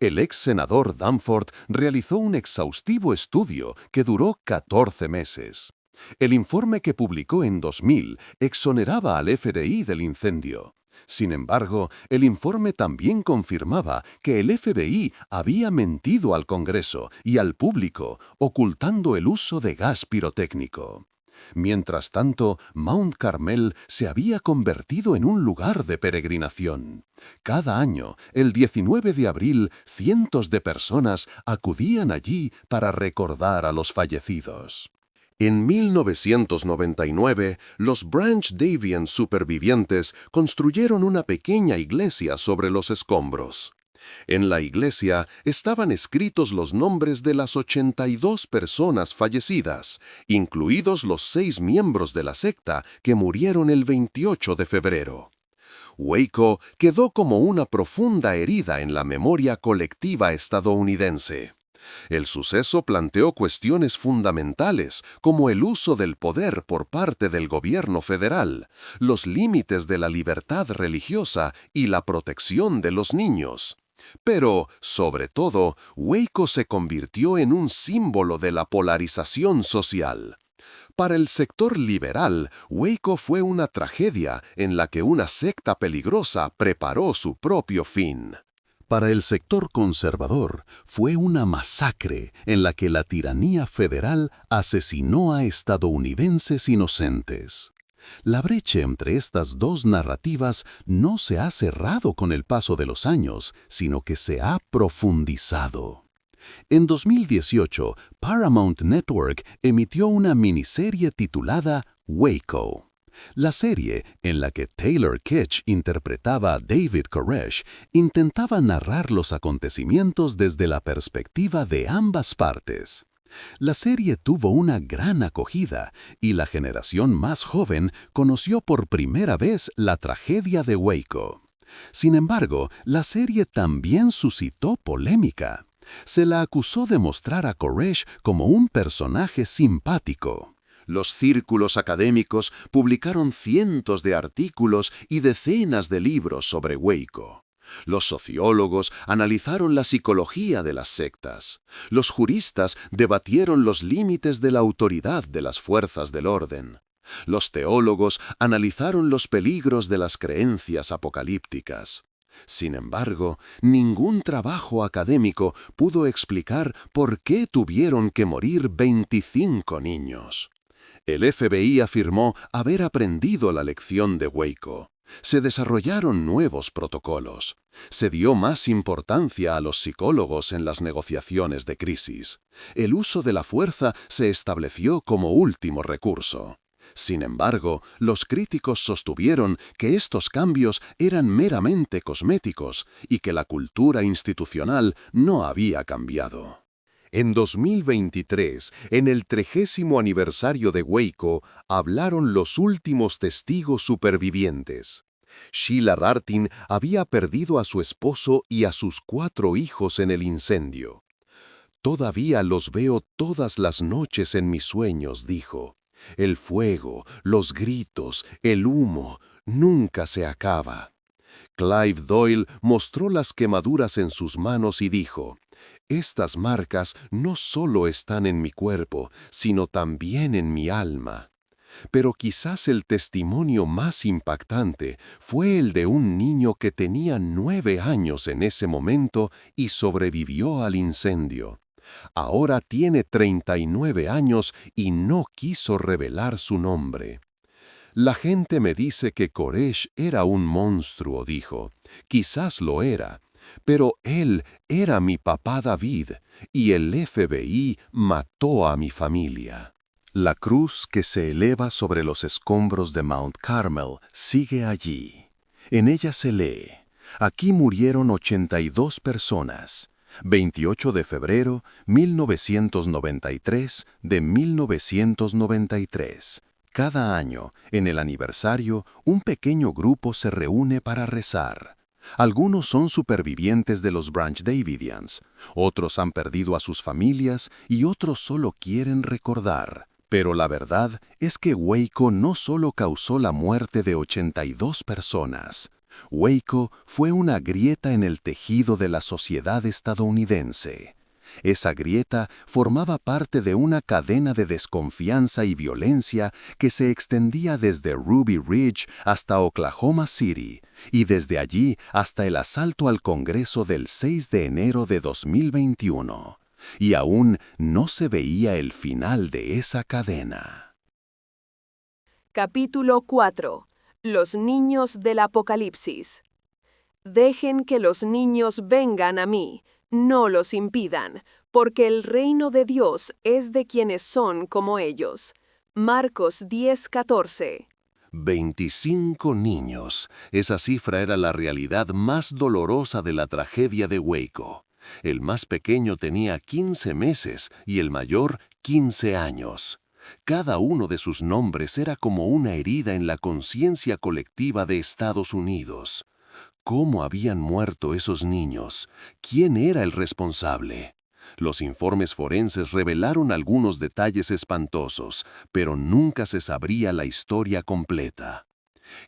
El ex senador Danforth realizó un exhaustivo estudio que duró 14 meses. El informe que publicó en 2000 exoneraba al FBI del incendio. Sin embargo, el informe también confirmaba que el FBI había mentido al Congreso y al público, ocultando el uso de gas pirotécnico. Mientras tanto, Mount Carmel se había convertido en un lugar de peregrinación. Cada año, el 19 de abril, cientos de personas acudían allí para recordar a los fallecidos. En 1999, los Branch Davidian supervivientes construyeron una pequeña iglesia sobre los escombros. En la iglesia estaban escritos los nombres de las 82 personas fallecidas, incluidos los 6 miembros de la secta que murieron el 28 de febrero. Waco quedó como una profunda herida en la memoria colectiva estadounidense. El suceso planteó cuestiones fundamentales como el uso del poder por parte del gobierno federal, los límites de la libertad religiosa y la protección de los niños. Pero, sobre todo, Waco se convirtió en un símbolo de la polarización social. Para el sector liberal, Waco fue una tragedia en la que una secta peligrosa preparó su propio fin. Para el sector conservador, fue una masacre en la que la tiranía federal asesinó a estadounidenses inocentes. La brecha entre estas dos narrativas no se ha cerrado con el paso de los años, sino que se ha profundizado. En 2018, Paramount Network emitió una miniserie titulada Waco. La serie, en la que Taylor Kitsch interpretaba a David Koresh, intentaba narrar los acontecimientos desde la perspectiva de ambas partes. La serie tuvo una gran acogida y la generación más joven conoció por primera vez la tragedia de Waco. Sin embargo, la serie también suscitó polémica. Se la acusó de mostrar a Koresh como un personaje simpático. Los círculos académicos publicaron cientos de artículos y decenas de libros sobre Waco. Los sociólogos analizaron la psicología de las sectas. Los juristas debatieron los límites de la autoridad de las fuerzas del orden. Los teólogos analizaron los peligros de las creencias apocalípticas. Sin embargo, ningún trabajo académico pudo explicar por qué tuvieron que morir 25 niños. El FBI afirmó haber aprendido la lección de Waco. Se desarrollaron nuevos protocolos. Se dio más importancia a los psicólogos en las negociaciones de crisis. El uso de la fuerza se estableció como último recurso. Sin embargo, los críticos sostuvieron que estos cambios eran meramente cosméticos y que la cultura institucional no había cambiado. En 2023, en el 30º aniversario de Waco, hablaron los últimos testigos supervivientes. Sheila Rartin había perdido a su esposo y a sus 4 hijos en el incendio. «Todavía los veo todas las noches en mis sueños», dijo. «El fuego, los gritos, el humo, nunca se acaba». Clive Doyle mostró las quemaduras en sus manos y dijo: «Estas marcas no solo están en mi cuerpo, sino también en mi alma». Pero quizás el testimonio más impactante fue el de un niño que tenía 9 años en ese momento y sobrevivió al incendio. Ahora tiene 39 años y no quiso revelar su nombre. «La gente me dice que Koresh era un monstruo», dijo. «Quizás lo era. Pero él era mi papá David, y el FBI mató a mi familia». La cruz que se eleva sobre los escombros de Mount Carmel sigue allí. En ella se lee: «Aquí murieron 82 personas. 28 de febrero 1993 de 1993. Cada año, en el aniversario, un pequeño grupo se reúne para rezar. Algunos son supervivientes de los Branch Davidians, otros han perdido a sus familias y otros solo quieren recordar. Pero la verdad es que Waco no solo causó la muerte de 82 personas. Waco fue una grieta en el tejido de la sociedad estadounidense. Esa grieta formaba parte de una cadena de desconfianza y violencia que se extendía desde Ruby Ridge hasta Oklahoma City y desde allí hasta el asalto al Congreso del 6 de enero de 2021. Y aún no se veía el final de esa cadena. Capítulo 4. Los niños del Apocalipsis. Dejen que los niños vengan a mí, no los impidan, porque el reino de Dios es de quienes son como ellos. Marcos 10:14. 25 niños. Esa cifra era la realidad más dolorosa de la tragedia de Waco. El más pequeño tenía 15 meses y el mayor 15 años. Cada uno de sus nombres era como una herida en la conciencia colectiva de Estados Unidos. ¿Cómo habían muerto esos niños? ¿Quién era el responsable? Los informes forenses revelaron algunos detalles espantosos, pero nunca se sabría la historia completa.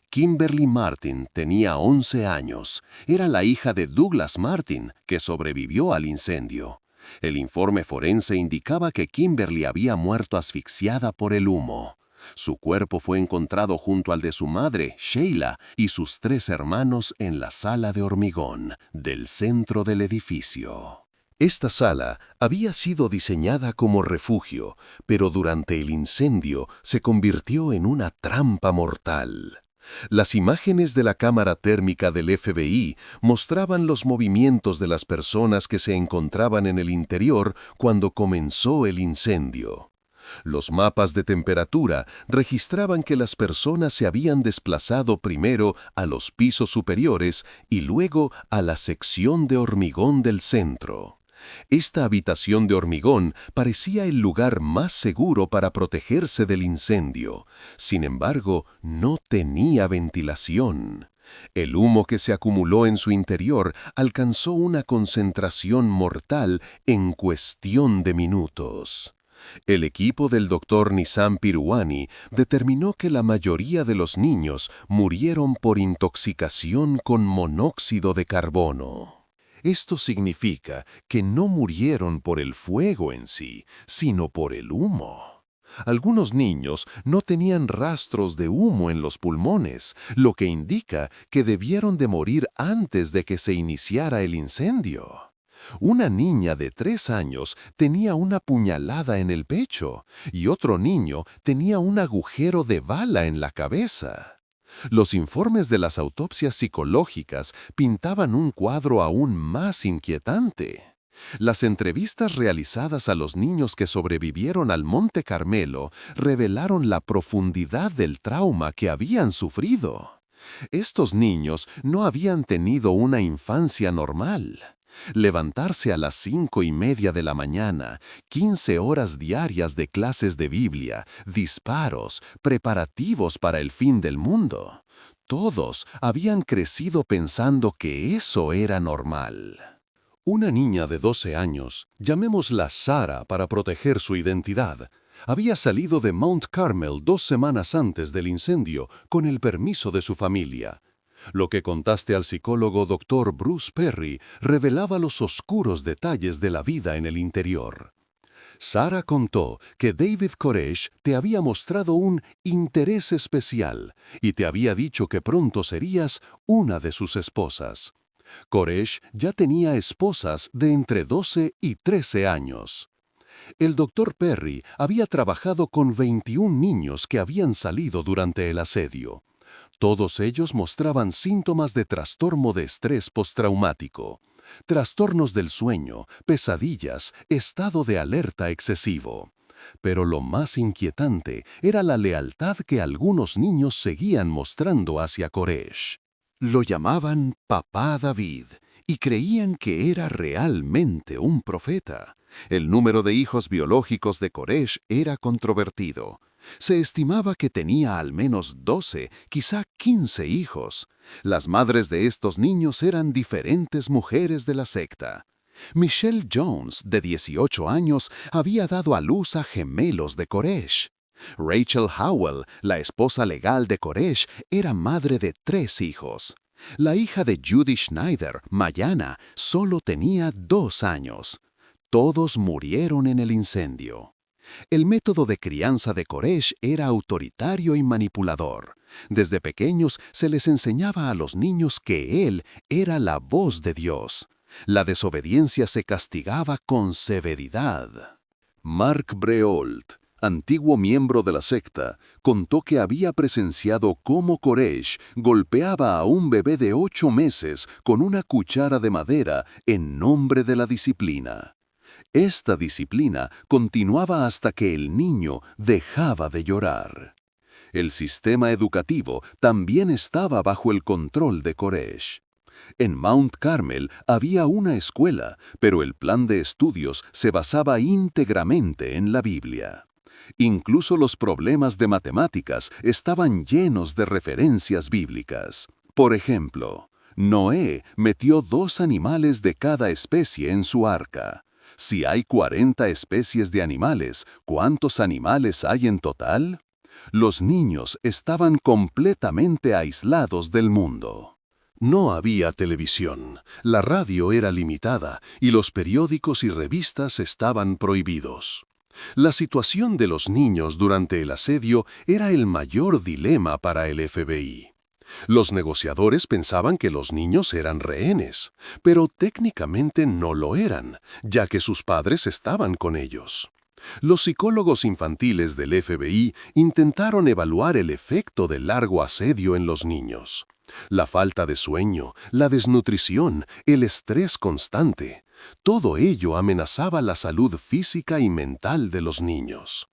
Kimberly Martin tenía 11 años. Era la hija de Douglas Martin, que sobrevivió al incendio. El informe forense indicaba que Kimberly había muerto asfixiada por el humo. Su cuerpo fue encontrado junto al de su madre, Sheila, y sus 3 hermanos en la sala de hormigón del centro del edificio. Esta sala había sido diseñada como refugio, pero durante el incendio se convirtió en una trampa mortal. Las imágenes de la cámara térmica del FBI mostraban los movimientos de las personas que se encontraban en el interior cuando comenzó el incendio. Los mapas de temperatura registraban que las personas se habían desplazado primero a los pisos superiores y luego a la sección de hormigón del centro. Esta habitación de hormigón parecía el lugar más seguro para protegerse del incendio. Sin embargo, no tenía ventilación. El humo que se acumuló en su interior alcanzó una concentración mortal en cuestión de minutos. El equipo del Dr. Nizam Pirwani determinó que la mayoría de los niños murieron por intoxicación con monóxido de carbono. Esto significa que no murieron por el fuego en sí, sino por el humo. Algunos niños no tenían rastros de humo en los pulmones, lo que indica que debieron de morir antes de que se iniciara el incendio. Una niña de 3 años tenía una puñalada en el pecho y otro niño tenía un agujero de bala en la cabeza. Los informes de las autopsias psicológicas pintaban un cuadro aún más inquietante. Las entrevistas realizadas a los niños que sobrevivieron al Monte Carmelo revelaron la profundidad del trauma que habían sufrido. Estos niños no habían tenido una infancia normal. Levantarse a las 5:30 de la mañana, 15 horas diarias de clases de Biblia, disparos, preparativos para el fin del mundo. Todos habían crecido pensando que eso era normal. Una niña de 12 años, llamémosla Sara para proteger su identidad, había salido de Mount Carmel 2 semanas antes del incendio con el permiso de su familia. Lo que contaste al psicólogo Dr. Bruce Perry revelaba los oscuros detalles de la vida en el interior. Sara contó que David Koresh te había mostrado un interés especial y te había dicho que pronto serías una de sus esposas. Koresh ya tenía esposas de entre 12 y 13 años. El Dr. Perry había trabajado con 21 niños que habían salido durante el asedio. Todos ellos mostraban síntomas de trastorno de estrés postraumático, trastornos del sueño, pesadillas, estado de alerta excesivo. Pero lo más inquietante era la lealtad que algunos niños seguían mostrando hacia Koresh. Lo llamaban Papá David y creían que era realmente un profeta. El número de hijos biológicos de Koresh era controvertido. Se estimaba que tenía al menos 12, quizá 15 hijos. Las madres de estos niños eran diferentes mujeres de la secta. Michelle Jones, de 18 años, había dado a luz a gemelos de Koresh. Rachel Howell, la esposa legal de Koresh, era madre de 3 hijos. La hija de Judy Schneider, Mayana, solo tenía 2 años. Todos murieron en el incendio. El método de crianza de Koresh era autoritario y manipulador. Desde pequeños se les enseñaba a los niños que él era la voz de Dios. La desobediencia se castigaba con severidad. Mark Breault, antiguo miembro de la secta, contó que había presenciado cómo Koresh golpeaba a un bebé de 8 meses con una cuchara de madera en nombre de la disciplina. Esta disciplina continuaba hasta que el niño dejaba de llorar. El sistema educativo también estaba bajo el control de Koresh. En Mount Carmel había una escuela, pero el plan de estudios se basaba íntegramente en la Biblia. Incluso los problemas de matemáticas estaban llenos de referencias bíblicas. Por ejemplo, Noé metió 2 animales de cada especie en su arca. Si hay 40 especies de animales, ¿cuántos animales hay en total? Los niños estaban completamente aislados del mundo. No había televisión, la radio era limitada y los periódicos y revistas estaban prohibidos. La situación de los niños durante el asedio era el mayor dilema para el FBI. Los negociadores pensaban que los niños eran rehenes, pero técnicamente no lo eran, ya que sus padres estaban con ellos. Los psicólogos infantiles del FBI intentaron evaluar el efecto del largo asedio en los niños. La falta de sueño, la desnutrición, el estrés constante, todo ello amenazaba la salud física y mental de los niños.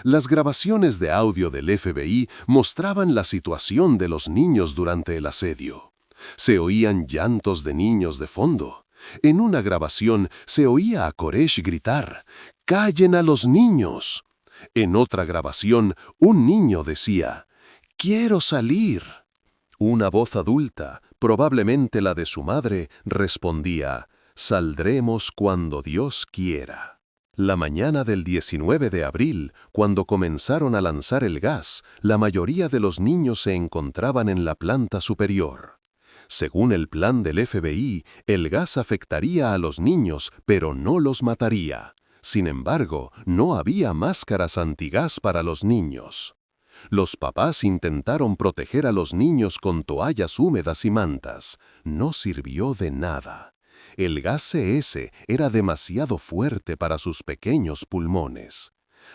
Las grabaciones de audio del FBI mostraban la situación de los niños durante el asedio. Se oían llantos de niños de fondo. En una grabación se oía a Koresh gritar: ¡Callen a los niños! En otra grabación, un niño decía: ¡Quiero salir! Una voz adulta, probablemente la de su madre, respondía: «Saldremos cuando Dios quiera». La mañana del 19 de abril, cuando comenzaron a lanzar el gas, la mayoría de los niños se encontraban en la planta superior. Según el plan del FBI, el gas afectaría a los niños, pero no los mataría. Sin embargo, no había máscaras antigás para los niños. Los papás intentaron proteger a los niños con toallas húmedas y mantas. No sirvió de nada. El gas CS era demasiado fuerte para sus pequeños pulmones.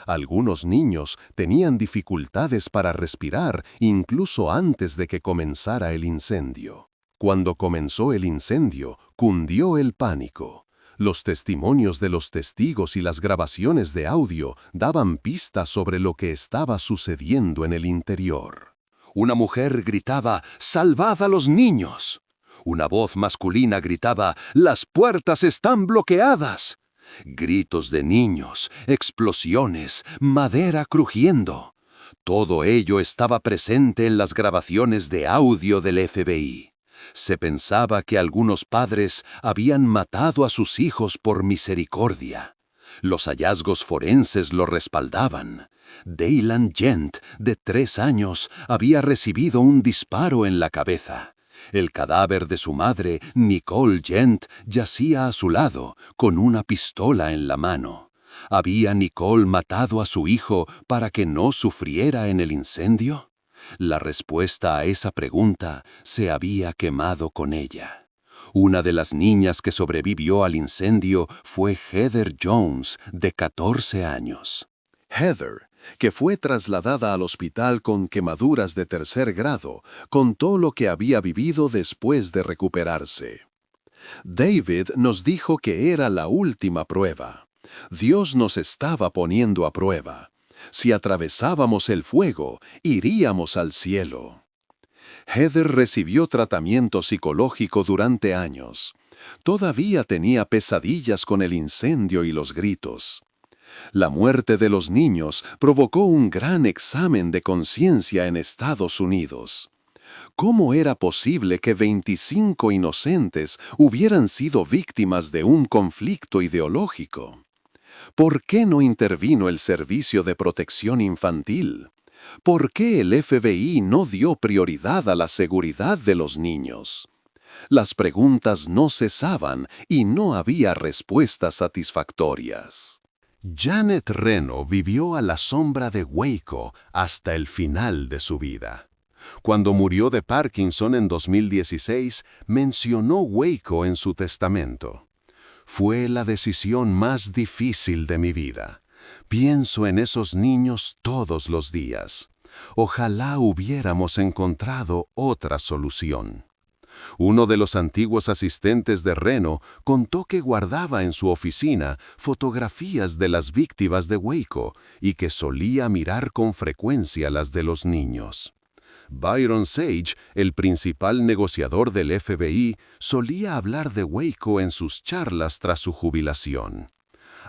Algunos niños tenían dificultades para respirar incluso antes de que comenzara el incendio. Cuando comenzó el incendio, cundió el pánico. Los testimonios de los testigos y las grabaciones de audio daban pistas sobre lo que estaba sucediendo en el interior. Una mujer gritaba: «¡Salvad a los niños!». Una voz masculina gritaba: «¡Las puertas están bloqueadas!». Gritos de niños, explosiones, madera crujiendo. Todo ello estaba presente en las grabaciones de audio del FBI. Se pensaba que algunos padres habían matado a sus hijos por misericordia. Los hallazgos forenses lo respaldaban. Daylan Gent, de 3 años, había recibido un disparo en la cabeza. El cadáver de su madre, Nicole Gent, yacía a su lado, con una pistola en la mano. ¿Había Nicole matado a su hijo para que no sufriera en el incendio? La respuesta a esa pregunta se había quemado con ella. Una de las niñas que sobrevivió al incendio fue Heather Jones, de 14 años. Heather, que fue trasladada al hospital con quemaduras de 3er grado, contó lo que había vivido después de recuperarse. David nos dijo que era la última prueba. Dios nos estaba poniendo a prueba. Si atravesábamos el fuego, iríamos al cielo. Heather recibió tratamiento psicológico durante años. Todavía tenía pesadillas con el incendio y los gritos. La muerte de los niños provocó un gran examen de conciencia en Estados Unidos. ¿Cómo era posible que 25 inocentes hubieran sido víctimas de un conflicto ideológico? ¿Por qué no intervino el Servicio de Protección Infantil? ¿Por qué el FBI no dio prioridad a la seguridad de los niños? Las preguntas no cesaban y no había respuestas satisfactorias. Janet Reno vivió a la sombra de Waco hasta el final de su vida. Cuando murió de Parkinson en 2016, mencionó Waco en su testamento. Fue la decisión más difícil de mi vida. Pienso en esos niños todos los días. Ojalá hubiéramos encontrado otra solución. Uno de los antiguos asistentes de Reno contó que guardaba en su oficina fotografías de las víctimas de Waco y que solía mirar con frecuencia las de los niños. Byron Sage, el principal negociador del FBI, solía hablar de Waco en sus charlas tras su jubilación.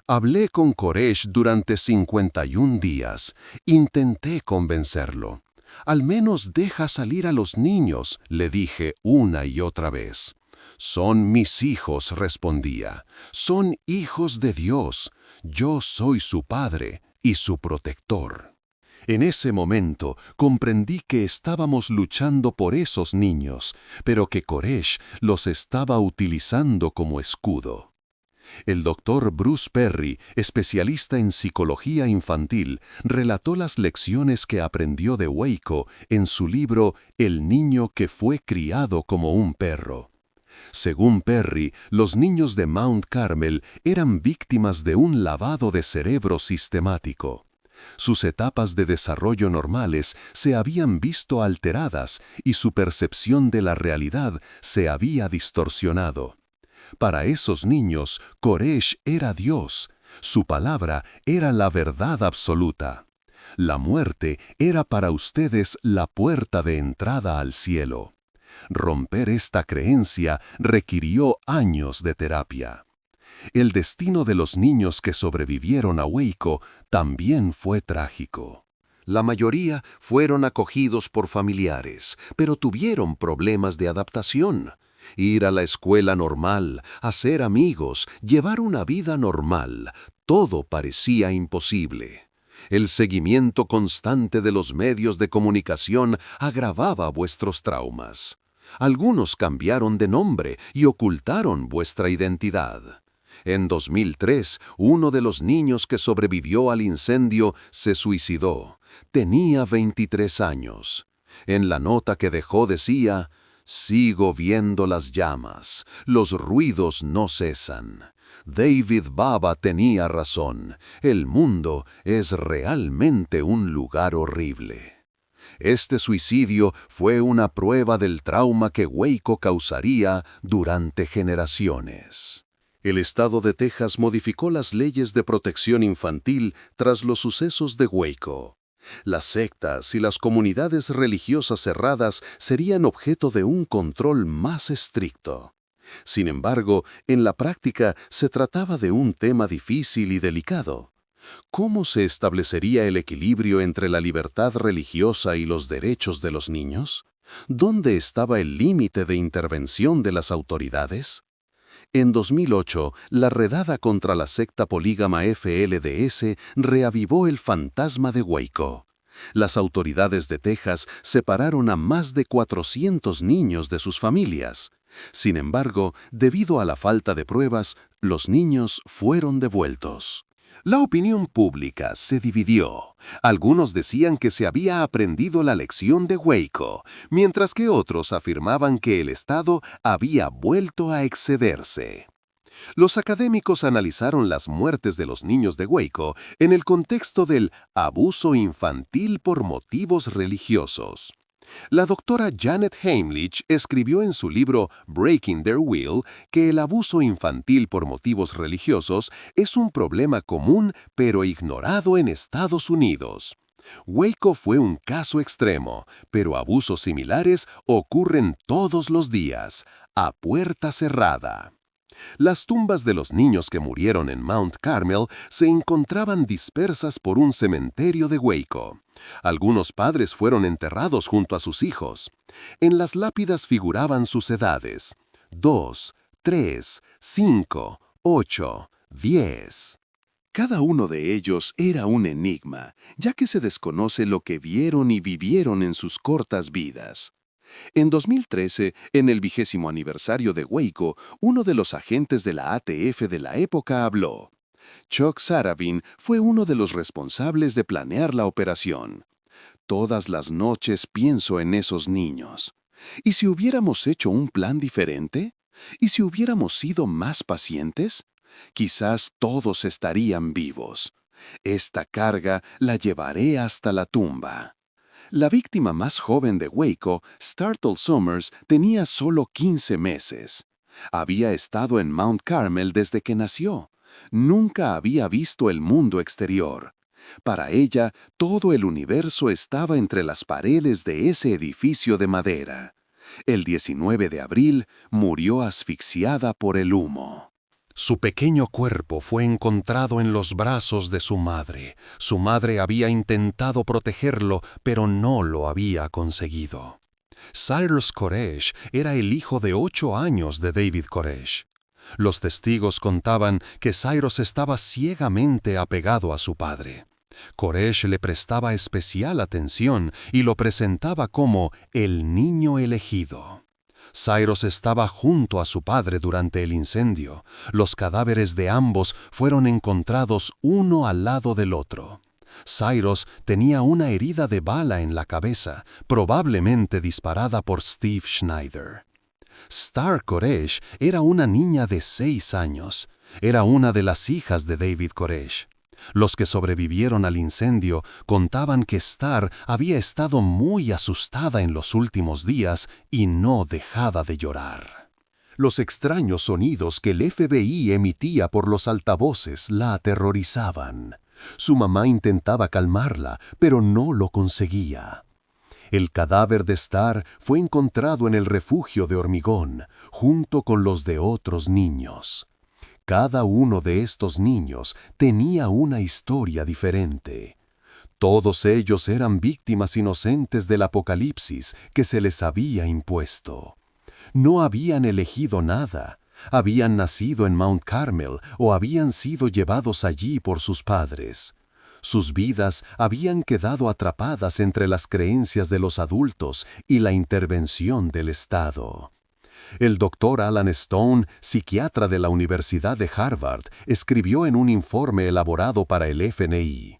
Hablé con Koresh durante 51 días. Intenté convencerlo. Al menos deja salir a los niños, le dije una y otra vez. Son mis hijos, respondía. Son hijos de Dios. Yo soy su padre y su protector. En ese momento comprendí que estábamos luchando por esos niños, pero que Koresh los estaba utilizando como escudo. El doctor Bruce Perry, especialista en psicología infantil, relató las lecciones que aprendió de Waco en su libro El niño que fue criado como un perro. Según Perry, los niños de Mount Carmel eran víctimas de un lavado de cerebro sistemático. Sus etapas de desarrollo normales se habían visto alteradas y su percepción de la realidad se había distorsionado. Para esos niños, Koresh era Dios. Su palabra era la verdad absoluta. La muerte era para ustedes la puerta de entrada al cielo. Romper esta creencia requirió años de terapia. El destino de los niños que sobrevivieron a Waco también fue trágico. La mayoría fueron acogidos por familiares, pero tuvieron problemas de adaptación. Ir a la escuela normal, hacer amigos, llevar una vida normal, todo parecía imposible. El seguimiento constante de los medios de comunicación agravaba vuestros traumas. Algunos cambiaron de nombre y ocultaron vuestra identidad. En 2003, uno de los niños que sobrevivió al incendio se suicidó. Tenía 23 años. En la nota que dejó decía: «Sigo viendo las llamas. Los ruidos no cesan. David Baba tenía razón. El mundo es realmente un lugar horrible». Este suicidio fue una prueba del trauma que Waco causaría durante generaciones. El estado de Texas modificó las leyes de protección infantil tras los sucesos de Waco. Las sectas y las comunidades religiosas cerradas serían objeto de un control más estricto. Sin embargo, en la práctica se trataba de un tema difícil y delicado. ¿Cómo se establecería el equilibrio entre la libertad religiosa y los derechos de los niños? ¿Dónde estaba el límite de intervención de las autoridades? En 2008, la redada contra la secta polígama FLDS reavivó el fantasma de Waco. Las autoridades de Texas separaron a más de 400 niños de sus familias. Sin embargo, debido a la falta de pruebas, los niños fueron devueltos. La opinión pública se dividió. Algunos decían que se había aprendido la lección de Waco, mientras que otros afirmaban que el Estado había vuelto a excederse. Los académicos analizaron las muertes de los niños de Waco en el contexto del abuso infantil por motivos religiosos. La doctora Janet Heimlich escribió en su libro Breaking Their Will que el abuso infantil por motivos religiosos es un problema común pero ignorado en Estados Unidos. Waco fue un caso extremo, pero abusos similares ocurren todos los días, a puerta cerrada. Las tumbas de los niños que murieron en Mount Carmel se encontraban dispersas por un cementerio de Waco. Algunos padres fueron enterrados junto a sus hijos. En las lápidas figuraban sus edades: 2, 3, 5, 8, 10. Cada uno de ellos era un enigma, ya que se desconoce lo que vieron y vivieron en sus cortas vidas. En 2013, en el 20º aniversario de Waco, uno de los agentes de la ATF de la época habló. Chuck Saravin fue uno de los responsables de planear la operación. Todas las noches pienso en esos niños. ¿Y si hubiéramos hecho un plan diferente? ¿Y si hubiéramos sido más pacientes? Quizás todos estarían vivos. Esta carga la llevaré hasta la tumba. La víctima más joven de Waco, Startle Summers, tenía solo 15 meses. Había estado en Mount Carmel desde que nació. Nunca había visto el mundo exterior. Para ella, todo el universo estaba entre las paredes de ese edificio de madera. El 19 de abril murió asfixiada por el humo. Su pequeño cuerpo fue encontrado en los brazos de su madre. Su madre había intentado protegerlo, pero no lo había conseguido. Cyrus Koresh era el hijo de 8 años de David Koresh. Los testigos contaban que Cyrus estaba ciegamente apegado a su padre. Koresh le prestaba especial atención y lo presentaba como el niño elegido. Cyrus estaba junto a su padre durante el incendio. Los cadáveres de ambos fueron encontrados uno al lado del otro. Cyrus tenía una herida de bala en la cabeza, probablemente disparada por Steve Schneider. Star Koresh era una niña de 6 años. Era una de las hijas de David Koresh. Los que sobrevivieron al incendio contaban que Star había estado muy asustada en los últimos días y no dejaba de llorar. Los extraños sonidos que el FBI emitía por los altavoces la aterrorizaban. Su mamá intentaba calmarla, pero no lo conseguía. El cadáver de Star fue encontrado en el refugio de hormigón, junto con los de otros niños. Cada uno de estos niños tenía una historia diferente. Todos ellos eran víctimas inocentes del apocalipsis que se les había impuesto. No habían elegido nada. Habían nacido en Mount Carmel o habían sido llevados allí por sus padres. Sus vidas habían quedado atrapadas entre las creencias de los adultos y la intervención del Estado. El doctor Alan Stone, psiquiatra de la Universidad de Harvard, escribió en un informe elaborado para el FNI: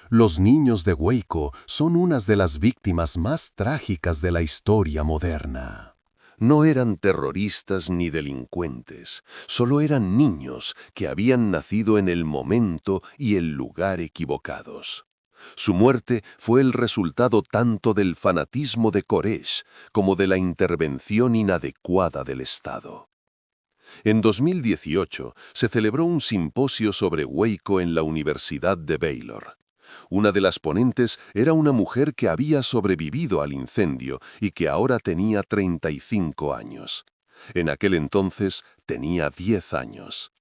los niños de Waco son unas de las víctimas más trágicas de la historia moderna. No eran terroristas ni delincuentes, solo eran niños que habían nacido en el momento y el lugar equivocados. Su muerte fue el resultado tanto del fanatismo de Koresh como de la intervención inadecuada del Estado. En 2018 se celebró un simposio sobre Waco en la Universidad de Baylor. Una de las ponentes era una mujer que había sobrevivido al incendio y que ahora tenía 35 años. En aquel entonces tenía 10 años.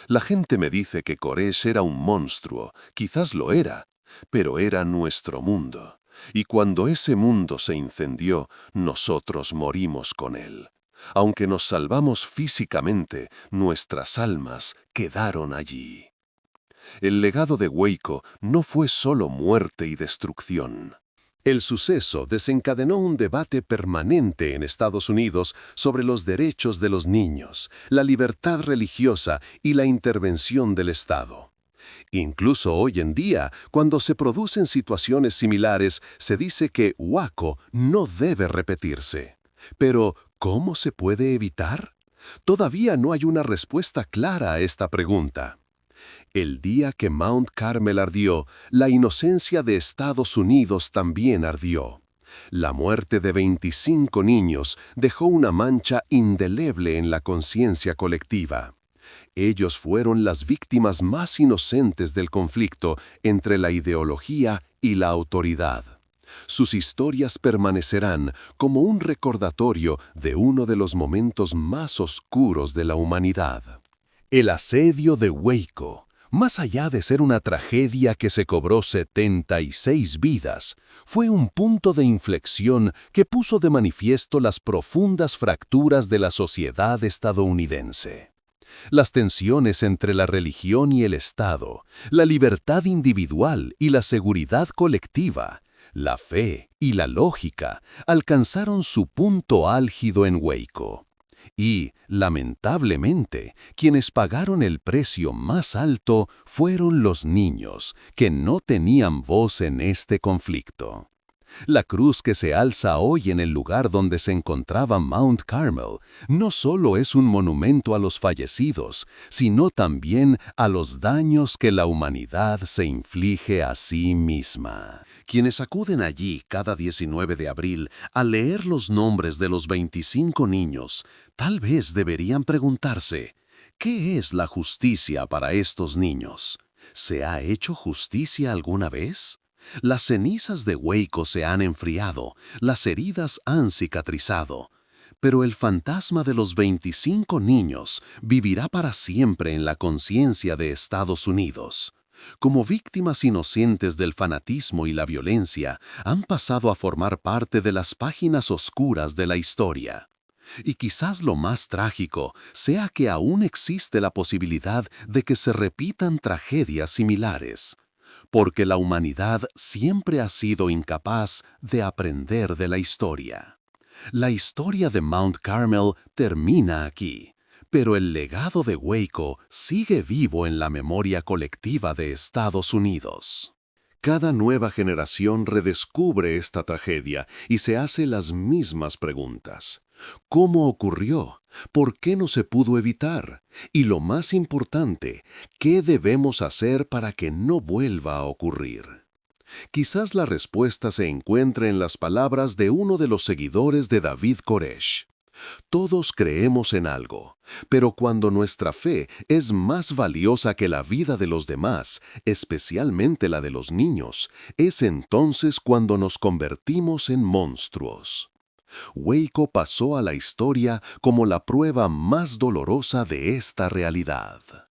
La gente me dice que Koresh era un monstruo, quizás lo era, pero era nuestro mundo. Y cuando ese mundo se incendió, nosotros morimos con él. Aunque nos salvamos físicamente, nuestras almas quedaron allí. El legado de Waco no fue solo muerte y destrucción. El suceso desencadenó un debate permanente en Estados Unidos sobre los derechos de los niños, la libertad religiosa y la intervención del Estado. Incluso hoy en día, cuando se producen situaciones similares, se dice que Waco no debe repetirse. Pero, ¿cómo se puede evitar? Todavía no hay una respuesta clara a esta pregunta. El día que Mount Carmel ardió, la inocencia de Estados Unidos también ardió. La muerte de 25 niños dejó una mancha indeleble en la conciencia colectiva. Ellos fueron las víctimas más inocentes del conflicto entre la ideología y la autoridad. Sus historias permanecerán como un recordatorio de uno de los momentos más oscuros de la humanidad. El asedio de Waco, más allá de ser una tragedia que se cobró 76 vidas, fue un punto de inflexión que puso de manifiesto las profundas fracturas de la sociedad estadounidense. Las tensiones entre la religión y el Estado, la libertad individual y la seguridad colectiva, la fe y la lógica alcanzaron su punto álgido en Waco. Y, lamentablemente, quienes pagaron el precio más alto fueron los niños, que no tenían voz en este conflicto. La cruz que se alza hoy en el lugar donde se encontraba Mount Carmel no solo es un monumento a los fallecidos, sino también a los daños que la humanidad se inflige a sí misma. Quienes acuden allí cada 19 de abril a leer los nombres de los 25 niños, tal vez deberían preguntarse, ¿qué es la justicia para estos niños? ¿Se ha hecho justicia alguna vez? Las cenizas de Waco se han enfriado, las heridas han cicatrizado, Pero el fantasma de los 25 niños vivirá para siempre en la conciencia de Estados Unidos. Como víctimas inocentes del fanatismo y la violencia, han pasado a formar parte de las páginas oscuras de la historia. Y quizás lo más trágico sea que aún existe la posibilidad de que se repitan tragedias similares, porque la humanidad siempre ha sido incapaz de aprender de la historia. La historia de Mount Carmel termina aquí, pero el legado de Waco sigue vivo en la memoria colectiva de Estados Unidos. Cada nueva generación redescubre esta tragedia y se hace las mismas preguntas. ¿Cómo ocurrió? ¿Por qué no se pudo evitar? Y lo más importante, ¿qué debemos hacer para que no vuelva a ocurrir? Quizás la respuesta se encuentre en las palabras de uno de los seguidores de David Koresh. Todos creemos en algo, pero cuando nuestra fe es más valiosa que la vida de los demás, especialmente la de los niños, es entonces cuando nos convertimos en monstruos. Waco pasó a la historia como la prueba más dolorosa de esta realidad.